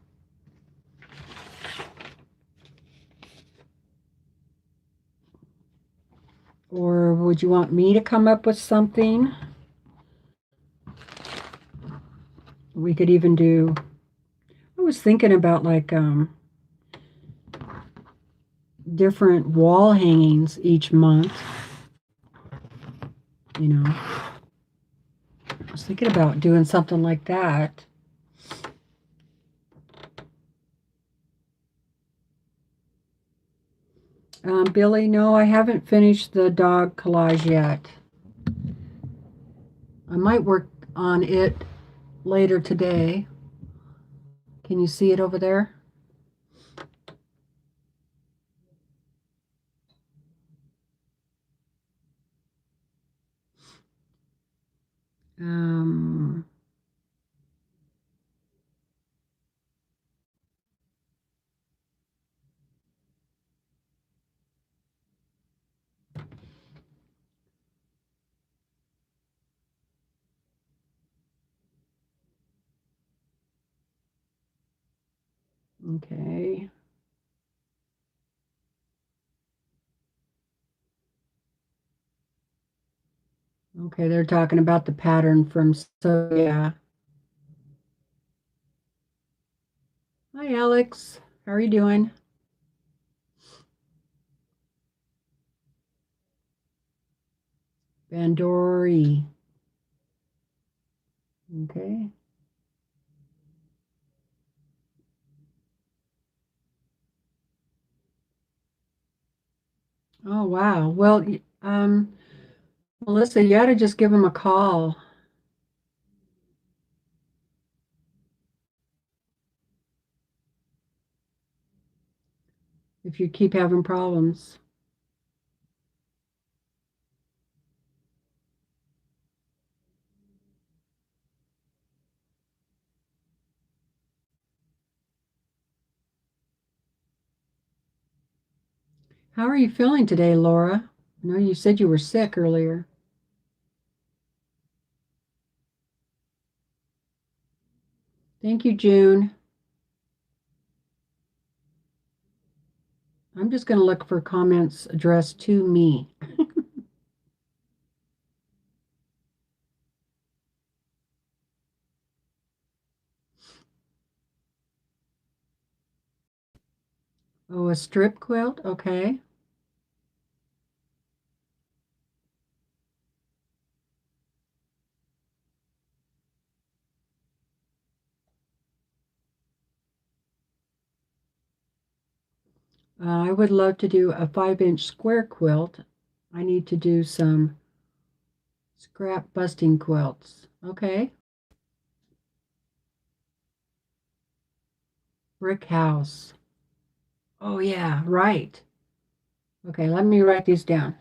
Or would you want me to come up with something? We could even do, I was thinking about like different wall hangings each month. You know, I was thinking about doing something like that. Billy, no, I haven't finished the dog collage yet. I might work on it later today. Can you see it over there? Um, okay. Okay, they're talking about the pattern from, so yeah. Hi, Alex. How are you doing? Bandori. Okay. Oh, wow. Well, Melissa, you ought to just give them a call if you keep having problems. How are you feeling today, Laura? I know you said you were sick earlier. Thank you, June. I'm just going to look for comments addressed to me. Oh, a strip quilt? Okay. I would love to do a 5-inch square quilt. I need to do some scrap busting quilts. Okay. Brick house. Oh, yeah, right. Okay, let me write these down.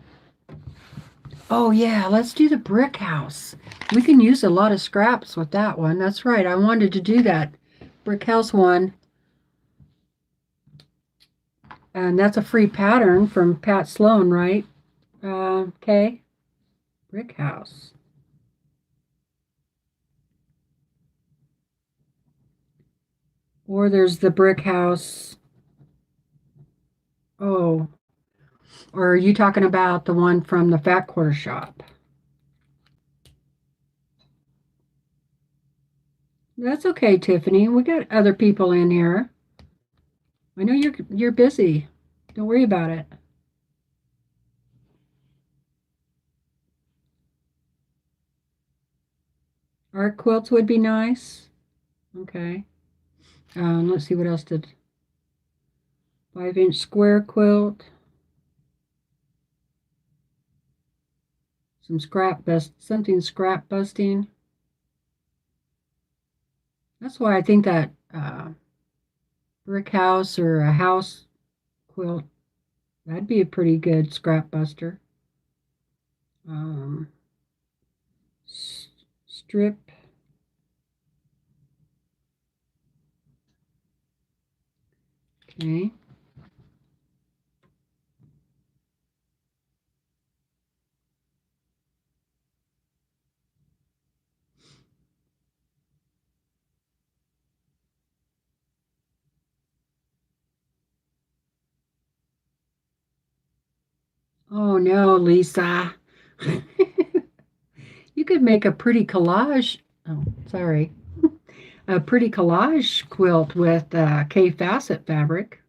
Oh, yeah, let's do the brick house. We can use a lot of scraps with that one. That's right. I wanted to do that brick house one. And that's a free pattern from Pat Sloan, right? Okay. Brick house. Or there's the brick house. Oh, or are you talking about the one from the Fat Quarter Shop? That's okay, Tiffany. We got other people in here. I know you're busy. Don't worry about it. Art quilts would be nice. Okay. Let's see what else did. 5-inch square quilt. Something scrap busting. That's why I think that brick house or a house quilt, that'd be a pretty good scrap buster. Um, strip. Okay. Oh no, Lisa. You could make a pretty collage. Oh, sorry. A pretty collage quilt with K facet fabric.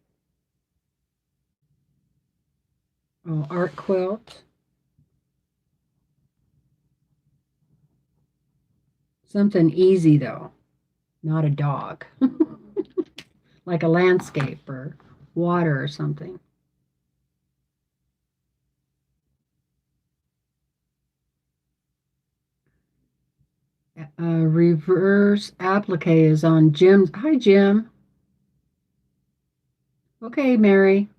Oh, art quilt. Something easy though, not a dog. Like a landscape or water or something. Reverse applique is on Jim's. Hi, Jim. Okay, Mary.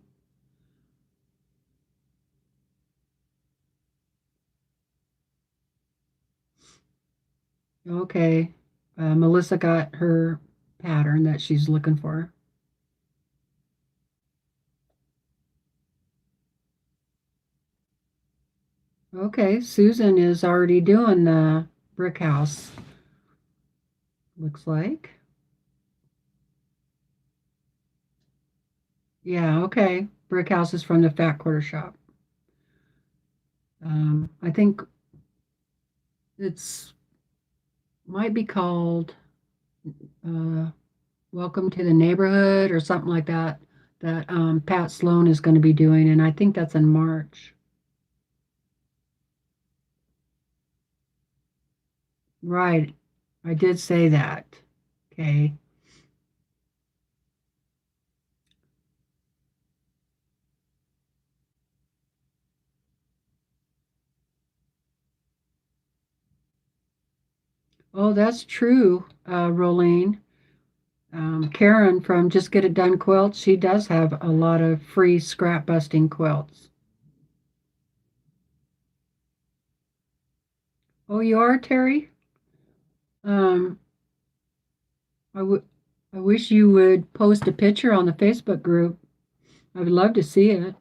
Okay. Melissa got her pattern that she's looking for. Okay, Susan is already doing the brick house, looks like. Yeah, okay. Brick house is from the Fat Quarter Shop. I think it's might be called uh, Welcome to the Neighborhood or something like that, that Pat Sloan is going to be doing, and I think that's in March. Right. I did say that. Okay. Oh, that's true, Rolene. Karen from Just Get It Done Quilts, she does have a lot of free scrap busting quilts. Oh, you are, Terry? Um, I would. I wish you would post a picture on the Facebook group. I would love to see it.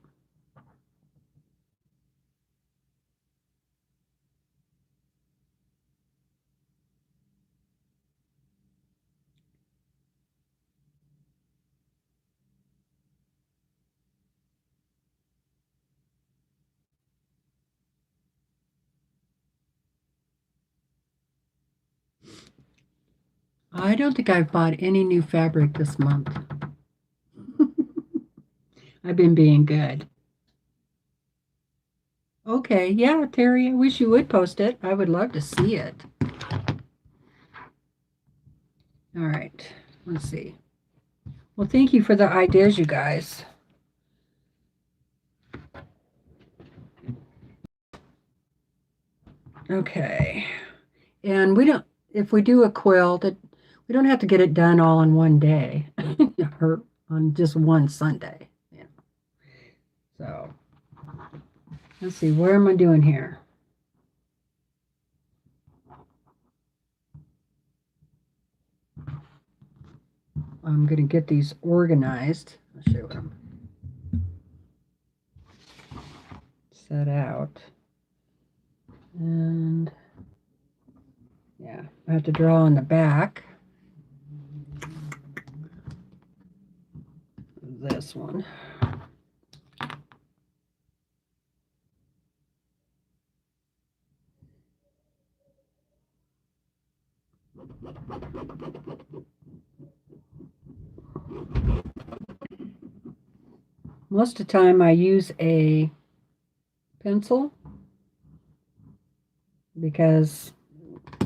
I don't think I've bought any new fabric this month. I've been being good. Okay, yeah, Terry, I wish you would post it. I would love to see it. All right, let's see. Well, thank you for the ideas, you guys. Okay. And we don't, if we do a quilt, we don't have to get it done all in one day or on just one Sunday. Yeah. So let's see, where am I doing here? I'm going to get these organized. I'll show you what I'm set out. And yeah, I have to draw on the back. This one. Most of the time I use a pencil because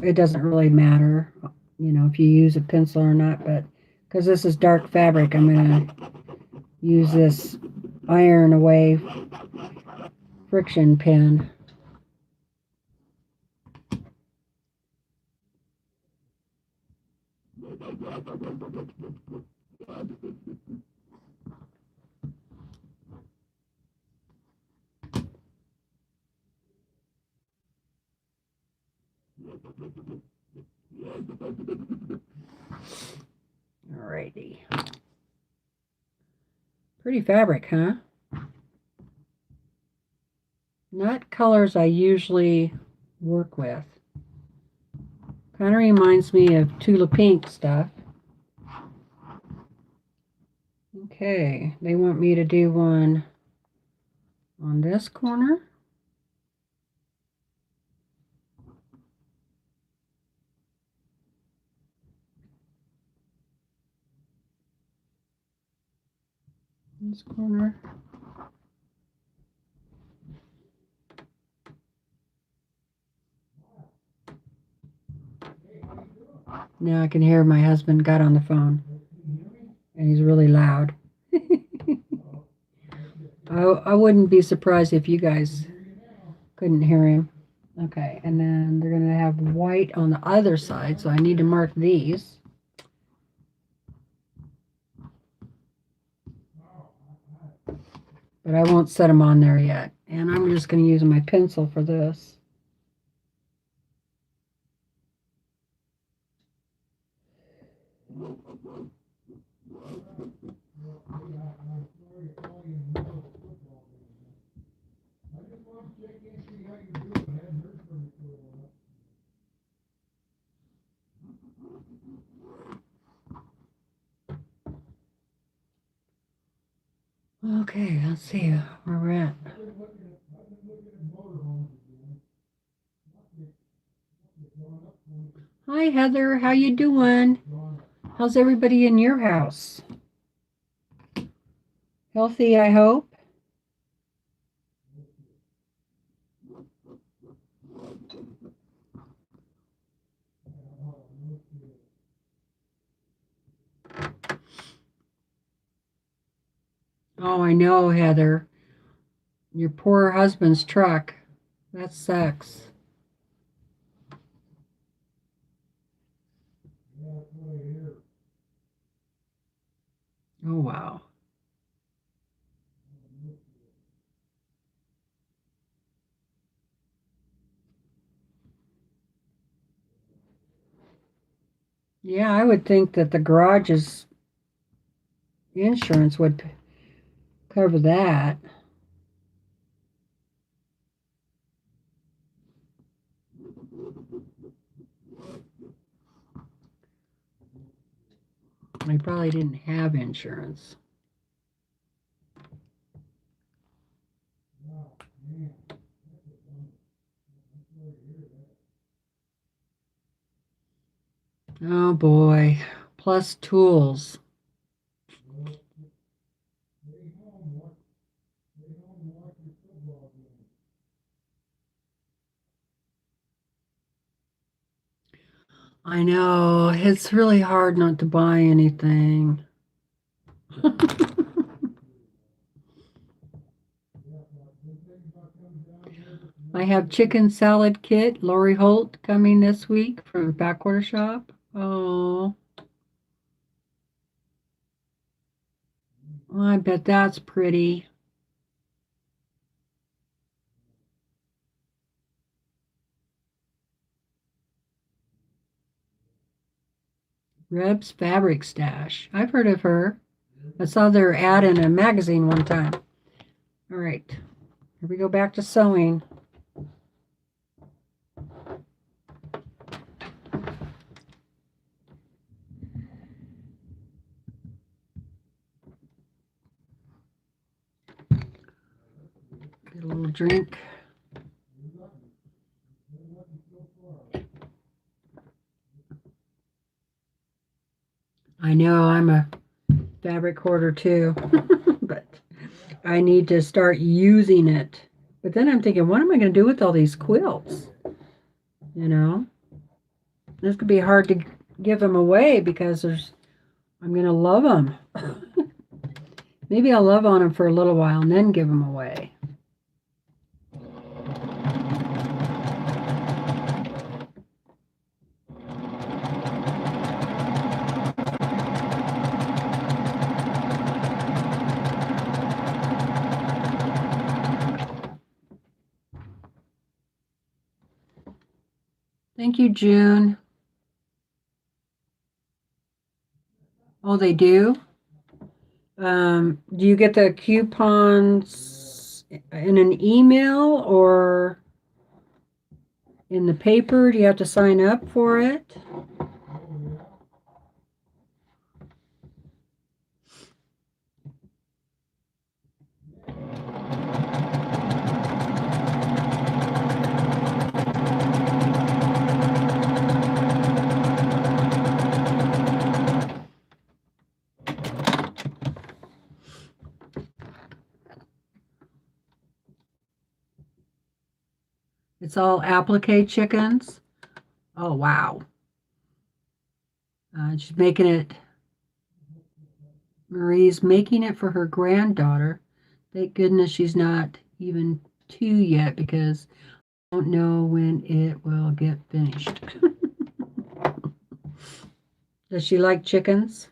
it doesn't really matter, if you use a pencil or not, but because this is dark fabric, I'm going to use this iron away friction pen. Alrighty. Pretty fabric, huh? Not colors I usually work with. Kind of reminds me of Tula Pink stuff. Okay, they want me to do one on this corner. This corner. Now I can hear my husband got on the phone, and he's really loud. I wouldn't be surprised if you guys couldn't hear him. Okay, and then they're going to have white on the other side, so I need to mark these. But I won't set them on there yet. And I'm just going to use my pencil for this. Okay, let's see where we're at. Hi Heather, how you doing? How's everybody in your house? Healthy, I hope. Oh, I know, Heather. Your poor husband's truck. That sucks. Oh, wow. Yeah, I would think that the garage's insurance would cover that. I probably didn't have insurance. Oh boy. Plus tools. I know. It's really hard not to buy anything. I have chicken salad kit, Lori Holt, coming this week from Backwater Shop. Oh, I bet that's pretty. Reb's Fabric Stash. I've heard of her. I saw their ad in a magazine one time. All right, here we go back to sewing. Get a little drink. I know I'm a fabric hoarder too, but I need to start using it. But then I'm thinking, what am I going to do with all these quilts? You know, this could be hard to give them away because I'm going to love them. Maybe I'll love on them for a little while and then give them away. Thank you, June. Oh, they do? Do you get the coupons in an email or in the paper? Do you have to sign up for it? It's all applique chickens. Oh, wow. She's making it, Marie's making it for her granddaughter. Thank goodness she's not even 2 yet because don't know when it will get finished. Does she like chickens?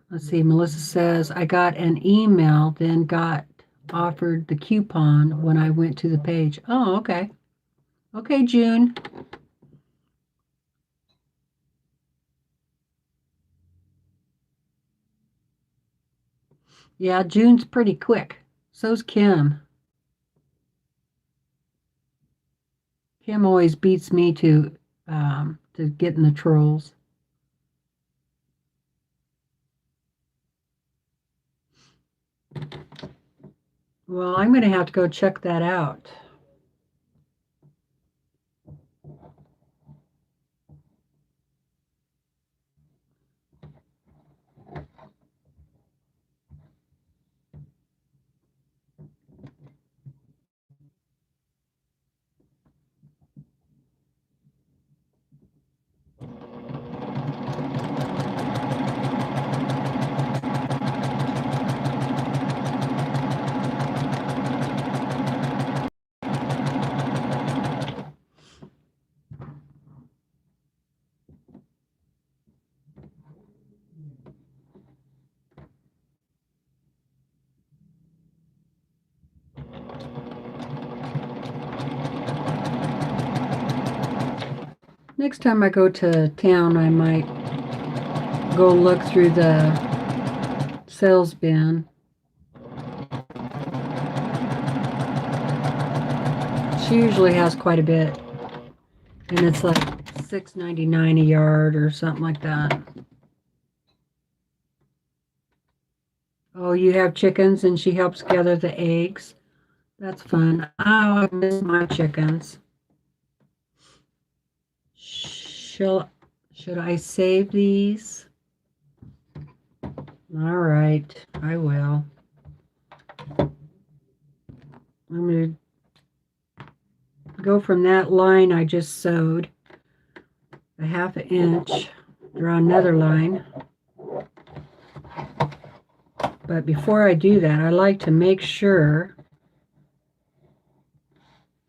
Let's see, Melissa says, I got an email, then got offered the coupon when I went to the page. Oh, okay. Okay, June. Yeah, June's pretty quick. So's Kim. Kim always beats me to get in the trolls. Well, I'm going to have to go check that out. Next time I go to town, I might go look through the sales bin. She usually has quite a bit, and it's like $6.99 a yard or something like that. Oh, you have chickens and she helps gather the eggs. That's fun. Oh, I miss my chickens. Should I save these? All right, I will. I'm going to go from that line I just sewed a ½ inch, draw another line. But before I do that, I like to make sure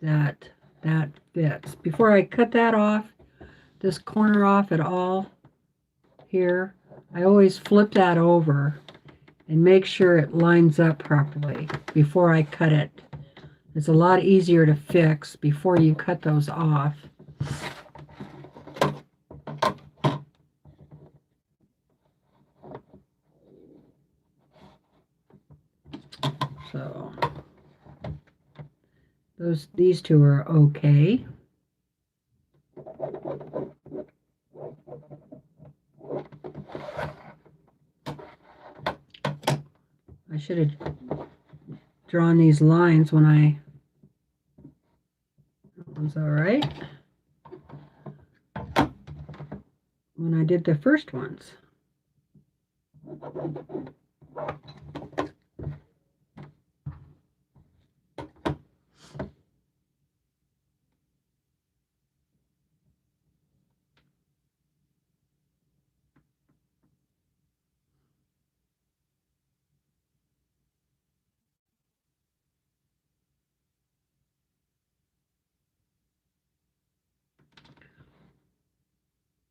that that fits. Before I cut that off, this corner off at all here, I always flip that over and make sure it lines up properly before I cut it. It's a lot easier to fix before you cut those off. So these two are okay. I should have drawn these lines when that was all right. When I did the first ones.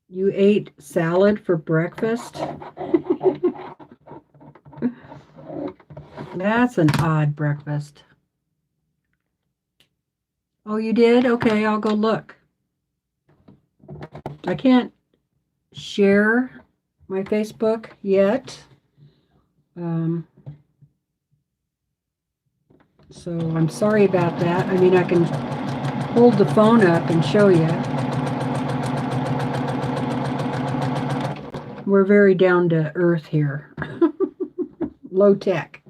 You ate salad for breakfast? That's an odd breakfast. Oh, you did? Okay, I'll go look. I can't share my Facebook yet. So I'm sorry about that. I mean, I can hold the phone up and show you. We're very down to earth here. Low tech.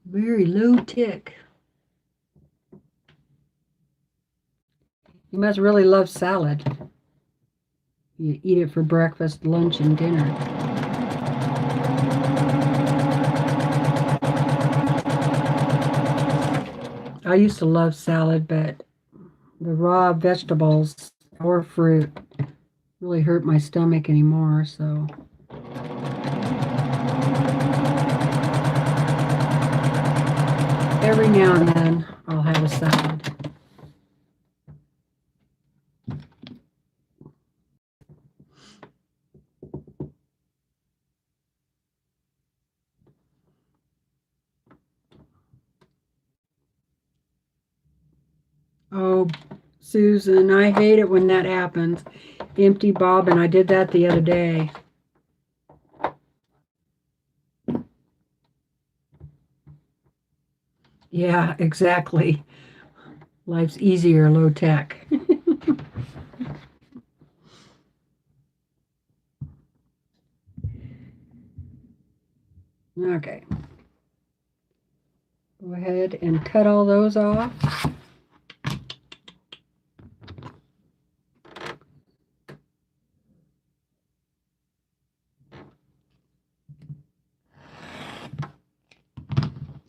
Very low tech. must really love salad. You eat it for breakfast, lunch, and dinner. I used to love salad, but the raw vegetables or fruit really hurt my stomach anymore, so. Every now and then I'll have a salad. Oh, Susan, I hate it when that happens. Empty bobbin. I did that the other day. Yeah, exactly. Life's easier, low tech. Okay. Go ahead and cut all those off.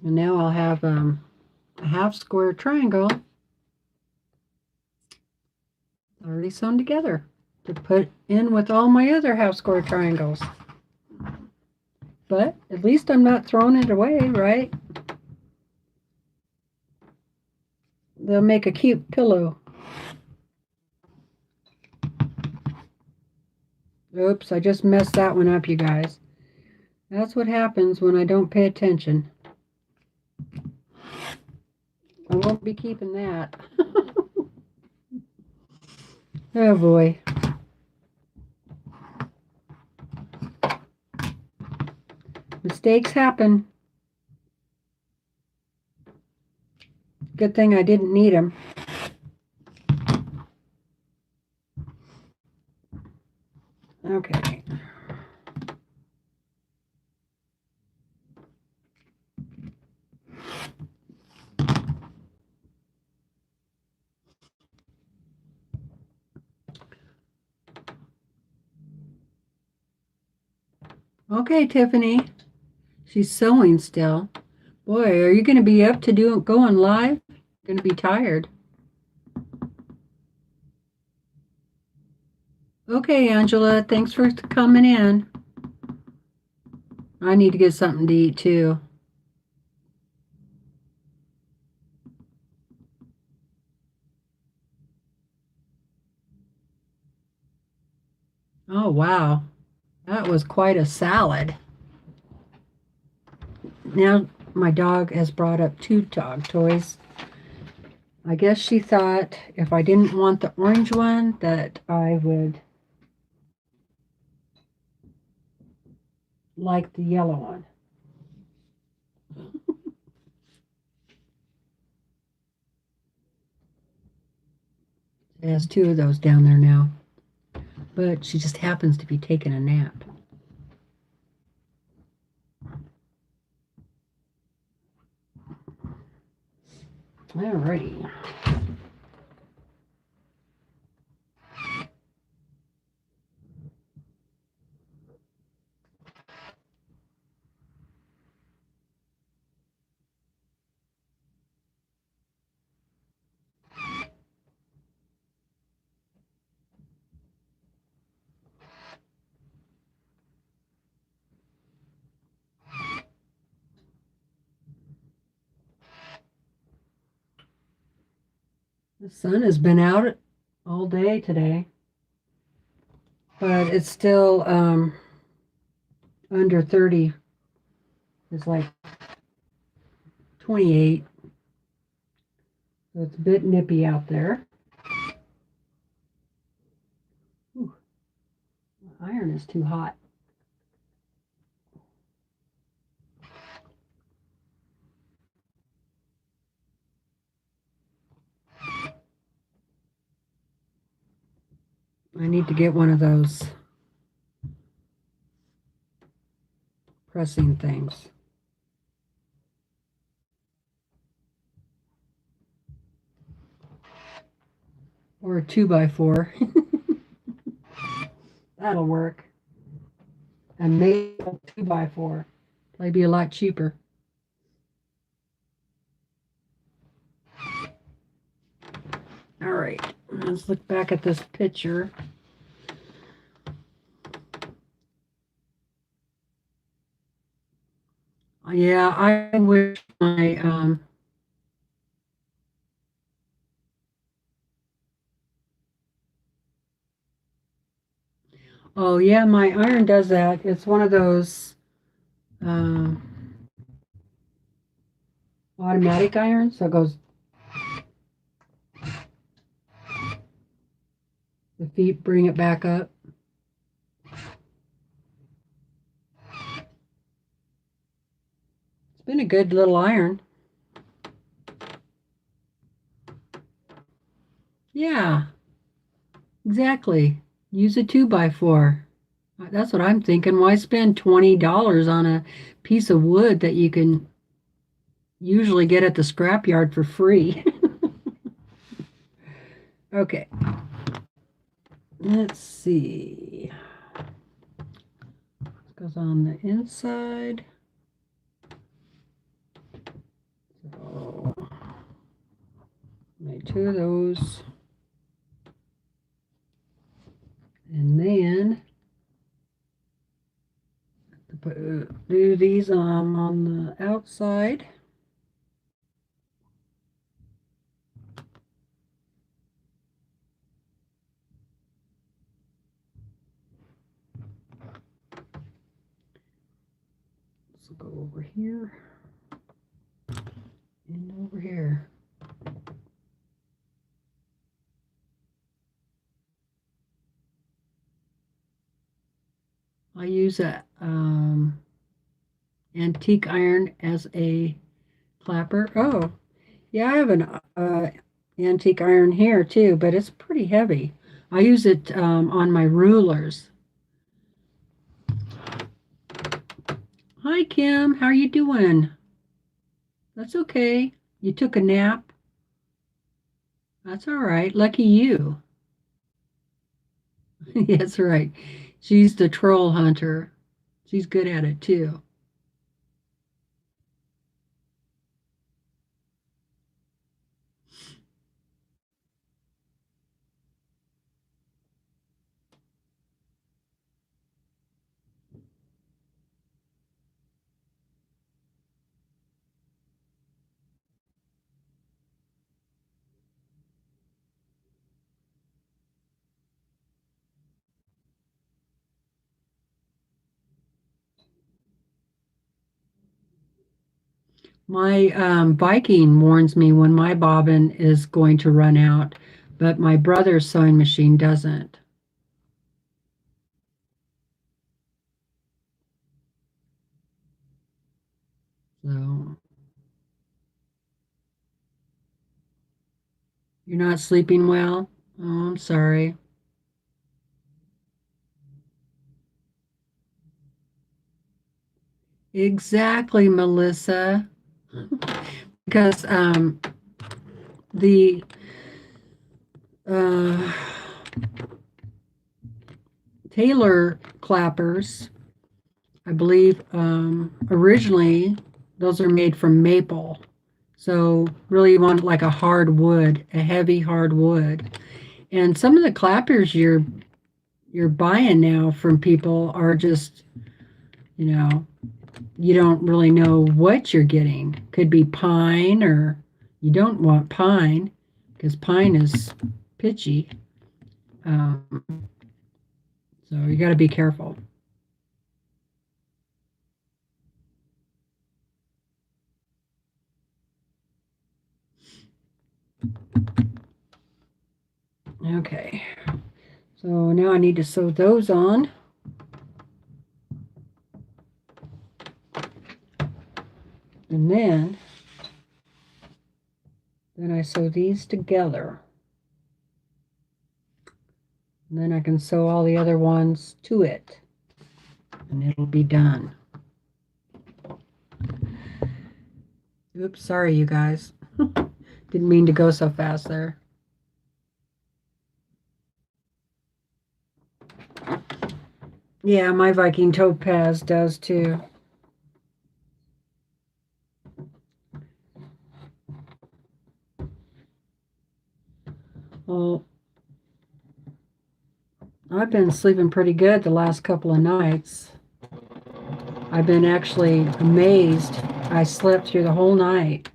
And now I'll have a half square triangle already sewn together to put in with all my other half square triangles. But at least I'm not throwing it away, right? They'll make a cute pillow. Oops, I just messed that one up, you guys. That's what happens when I don't pay attention. I won't be keeping that. Oh boy. Mistakes happen. Good thing I didn't need them. Okay. Okay, Tiffany. She's sewing still. Boy, are you going to be up to going live? You're going to be tired. Okay, Angela, thanks for coming in. I need to get something to eat too. Oh, wow. That was quite a salad. Now my dog has brought up two dog toys. I guess she thought if I didn't want the orange one that I would like the yellow one. It has two of those down there now. But she just happens to be taking a nap. Alrighty. The sun has been out all day today, but it's still under 30. It's like 28. So it's a bit nippy out there. Ooh, the iron is too hot. I need to get one of those pressing things. or a 2x4. That'll work. A maple 2x4. Probably be a lot cheaper. All right, let's look back at this picture. Yeah, I wish my oh yeah, my iron does that. It's one of those um, automatic irons, so it goes. The feet bring it back up. It's been a good little iron. Yeah, exactly. Use a 2x4. That's what I'm thinking. Why spend $20 on a piece of wood that you can usually get at the scrapyard for free? Okay, let's see. This goes on the inside. So, make two of those. And then do these on the outside. So go over here and over here. I use a antique iron as a clapper. Oh, yeah, I have an antique iron here too, but it's pretty heavy. I use it on my rulers. Hi, Kim. How are you doing? That's okay. You took a nap? That's all right. Lucky you. That's right. She's the troll hunter. She's good at it too. My Viking warns me when my bobbin is going to run out, but my brother's sewing machine doesn't. So you're not sleeping well? Oh, I'm sorry. Exactly, Melissa. Because the uh, Taylor clappers, I believe, originally those are made from maple. So really you want like a hard wood, a heavy hard wood. And some of the clappers you're buying now from people are just, you know, you don't really know what you're getting. Could be pine, or you don't want pine because pine is pitchy. Um, so you got to be careful. Okay. So now I need to sew those on. And then I sew these together. And then I can sew all the other ones to it. And it'll be done. Oops, sorry you guys. Didn't mean to go so fast there. Yeah, my Viking topaz does too. Well, I've been sleeping pretty good the last couple of nights. I've been actually amazed. I slept through the whole night.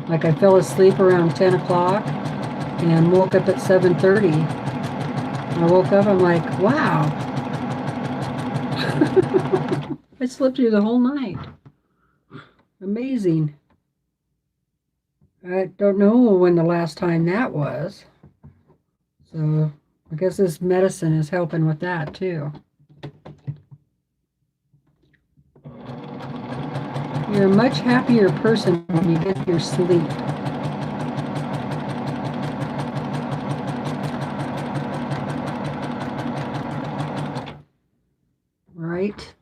Like I fell asleep around 10 o'clock and woke up at 7:30. I woke up, I'm like, wow. I slept through the whole night. Amazing. I don't know when the last time that was. So I guess this medicine is helping with that too. You're a much happier person when you get your sleep. Right?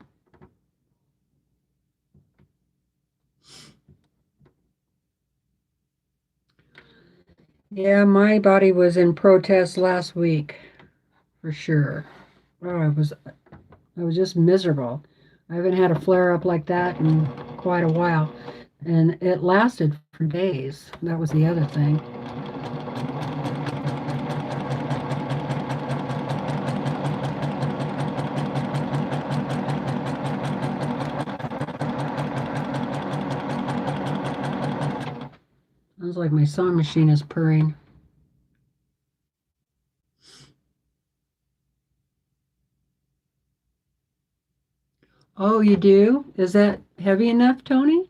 Yeah, my body was in protest last week, for sure. Oh, I was just miserable. I haven't had a flare up like that in quite a while, and it lasted for days. That was the other thing. Sounds like my sewing machine is purring. Oh, you do? Is that heavy enough, Tony?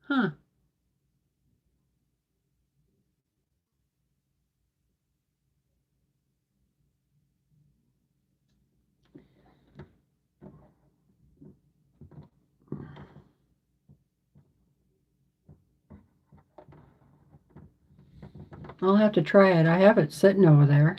Huh. I'll have to try it. I have it sitting over there.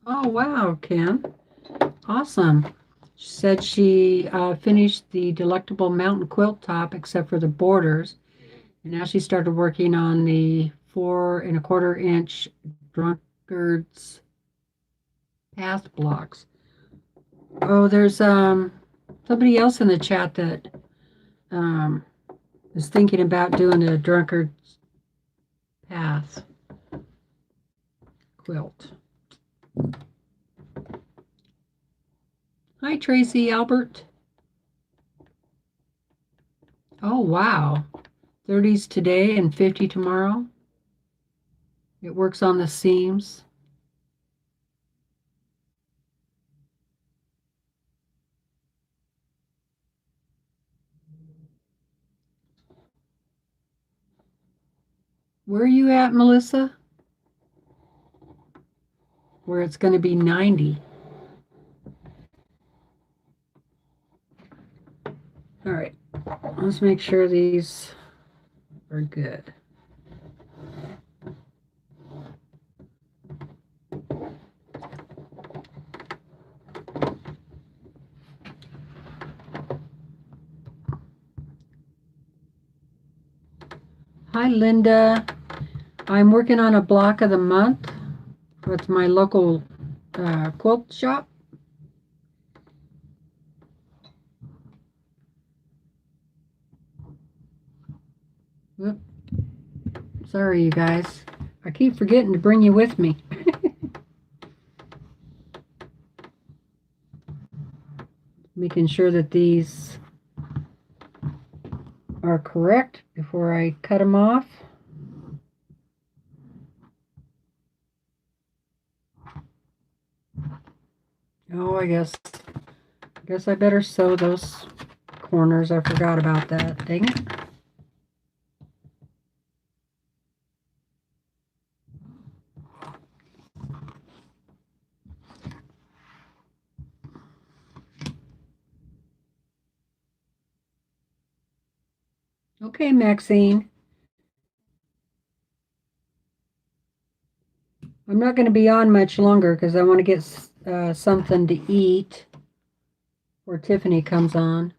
Oh, wow, Kim. Awesome. She said she finished the delectable mountain quilt top except for the borders. And now she started working on the 4¼ inch drunkard's path blocks. Oh, there's somebody else in the chat that um, is thinking about doing a drunkard's path quilt. Hi, Tracy Albert. Oh, wow. 30s today and 50 tomorrow. It works on the seams. Where are you at, Melissa? Where it's going to be 90. All right. Let's make sure these are good. Hi, Linda. I'm working on a block of the month with my local quilt shop. Oop. Sorry, you guys. I keep forgetting to bring you with me. Making sure that these are correct before I cut them off. Oh, I guess I better sew those corners. I forgot about that. Dang it. Okay, Maxine. I'm not going to be on much longer because I want to get something to eat before Tiffany comes on.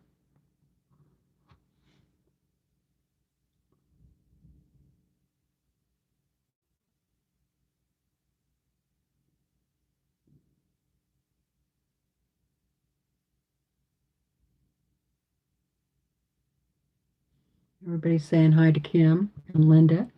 Everybody's saying hi to Kim and Linda.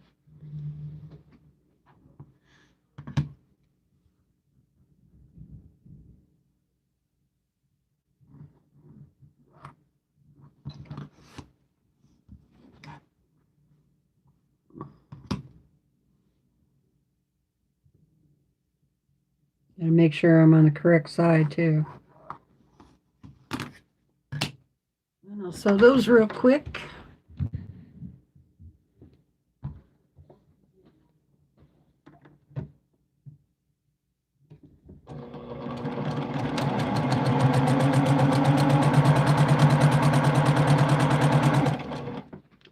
And make sure I'm on the correct side too. And I'll sew those real quick.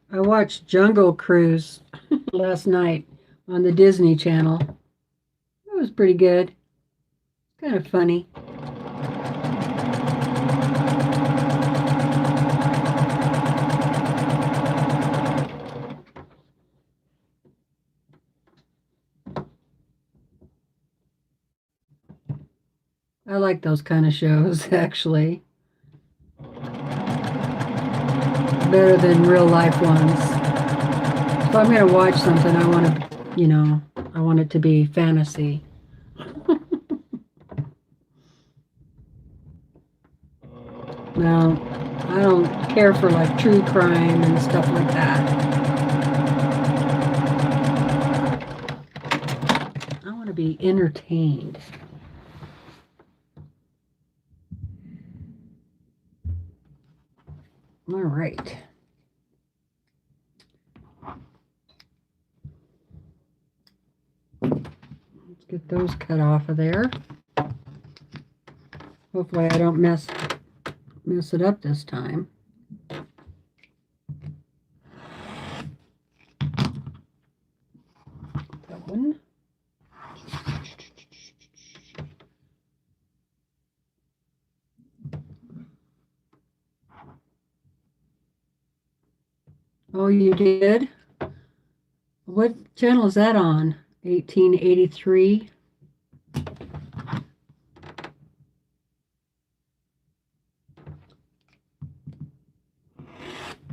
I watched Jungle Cruise last night on the Disney Channel. It was pretty good. Kind of funny. I like those kind of shows, actually. Better than real life ones. If I'm going to watch something, I want to, I want it to be fantasy. Now, I don't care for like true crime and stuff like that. I want to be entertained. All right. Let's get those cut off of there. Hopefully I don't mess it up this time. That one. Oh, you did? What channel is that on? 1883?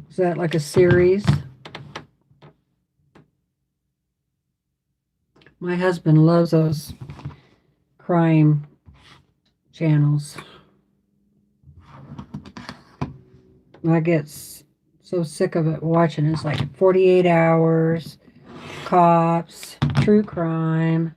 Is that like a series? My husband loves those crime channels. I get so sick of it watching. It's like 48 Hours, Cops, True Crime.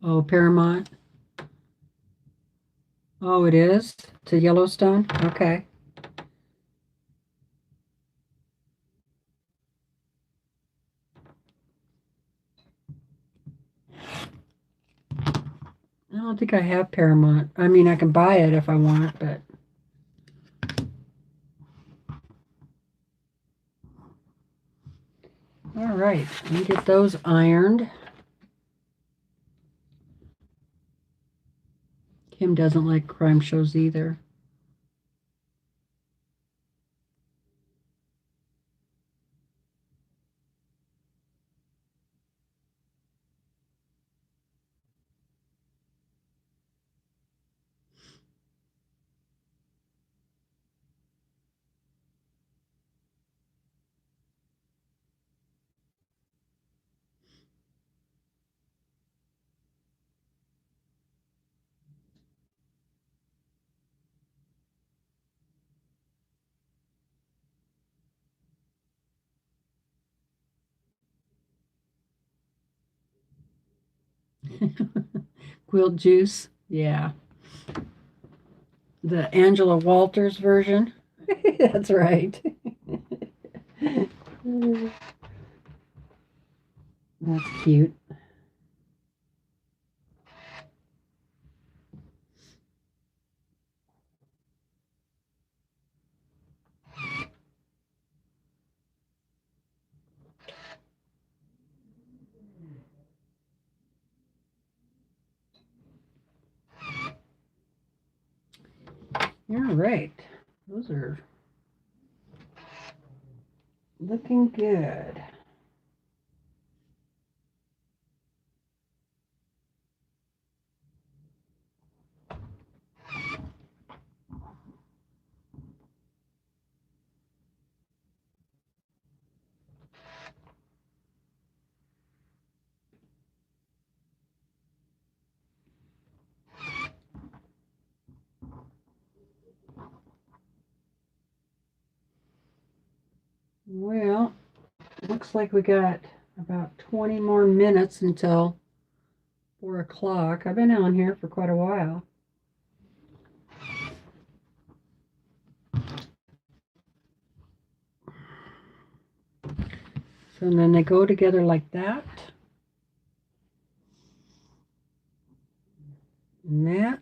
Oh, Paramount. Oh, it is? To Yellowstone? Okay. I don't think I have Paramount. I mean, I can buy it if I want, but all right, let me get those ironed. Kim doesn't like crime shows either. Quilt juice, yeah. The Angela Walters version. That's right. That's cute. All right. Those are looking good. Well, looks like we got about 20 more minutes until 4 o'clock. I've been on here for quite a while. So then they go together like that. And that.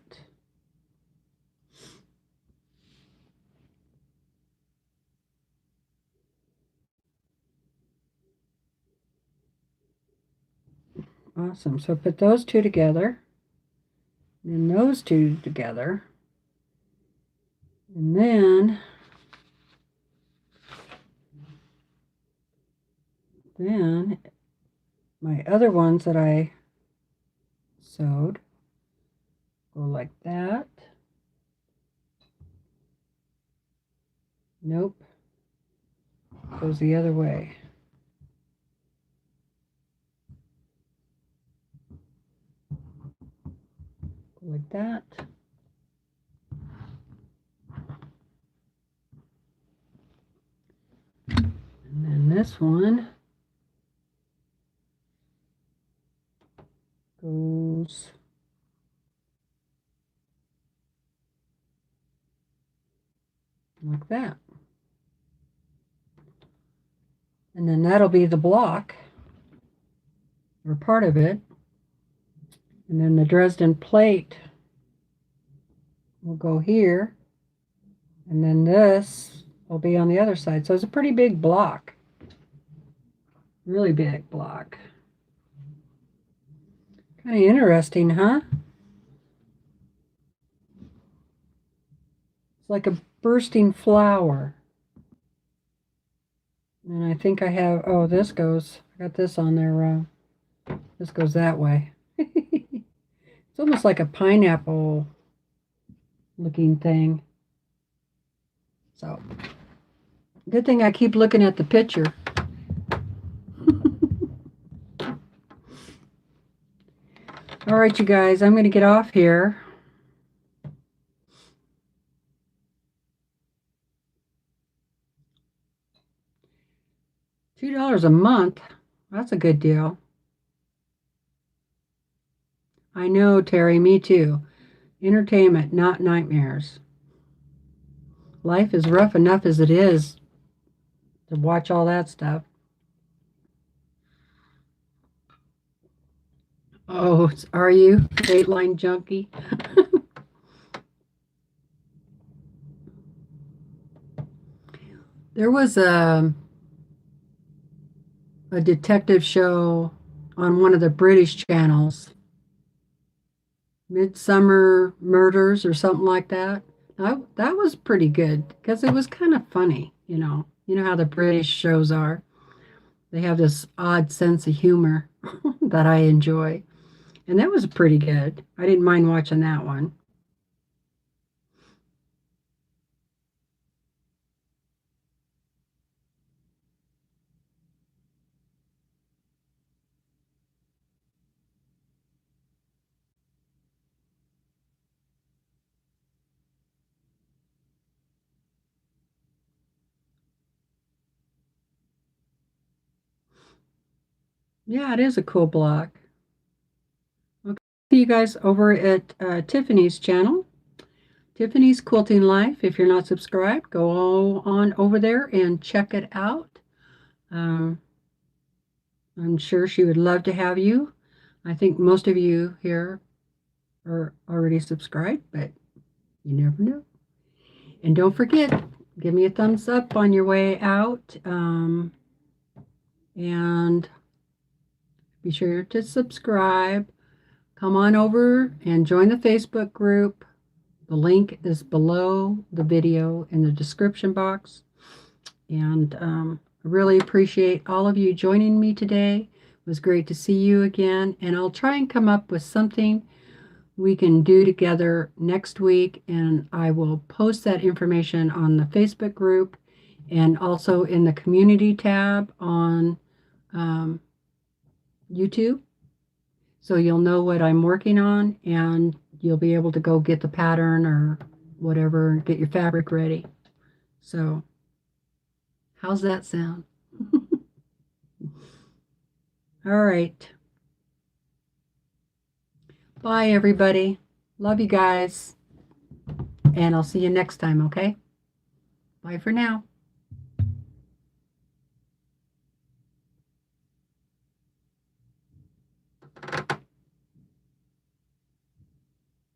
Awesome. So put those two together. And those two together. And then my other ones that I sewed go like that. Nope. Goes the other way. Go like that. And then this one goes like that. And then that'll be the block, or part of it. And then the Dresden plate will go here. And then this will be on the other side. So it's a pretty big block. Really big block. Kind of interesting, huh? It's like a bursting flower. And I think I have, oh, this goes, I got this on there wrong. This goes that way. It's almost like a pineapple looking thing. So, good thing I keep looking at the picture. All right, you guys, I'm going to get off here. $2 a month. That's a good deal. I know, Terry, me too. Entertainment, not nightmares. Life is rough enough as it is to watch all that stuff. Oh, are you? Dateline junkie? There was a detective show on one of the British channels, Midsummer Murders or something like that. That was pretty good because it was kind of funny, you know. You know how the British shows are. They have this odd sense of humor that I enjoy. And that was pretty good. I didn't mind watching that one. Yeah, it is a cool block. Okay, see you guys over at Tiffany's channel. Tiffany's Quilting Life. If you're not subscribed, go on over there and check it out. I'm sure she would love to have you. I think most of you here are already subscribed, but you never know. And don't forget, give me a thumbs up on your way out. And be sure to subscribe. Come on over and join the Facebook group. The link is below the video in the description box. And I really appreciate all of you joining me today. It was great to see you again. And I'll try and come up with something we can do together next week. And I will post that information on the Facebook group and also in the community tab on YouTube. So you'll know what I'm working on, and you'll be able to go get the pattern or whatever, get your fabric ready. So how's that sound? All right. Bye, everybody. Love you guys. And I'll see you next time, okay? Bye for now.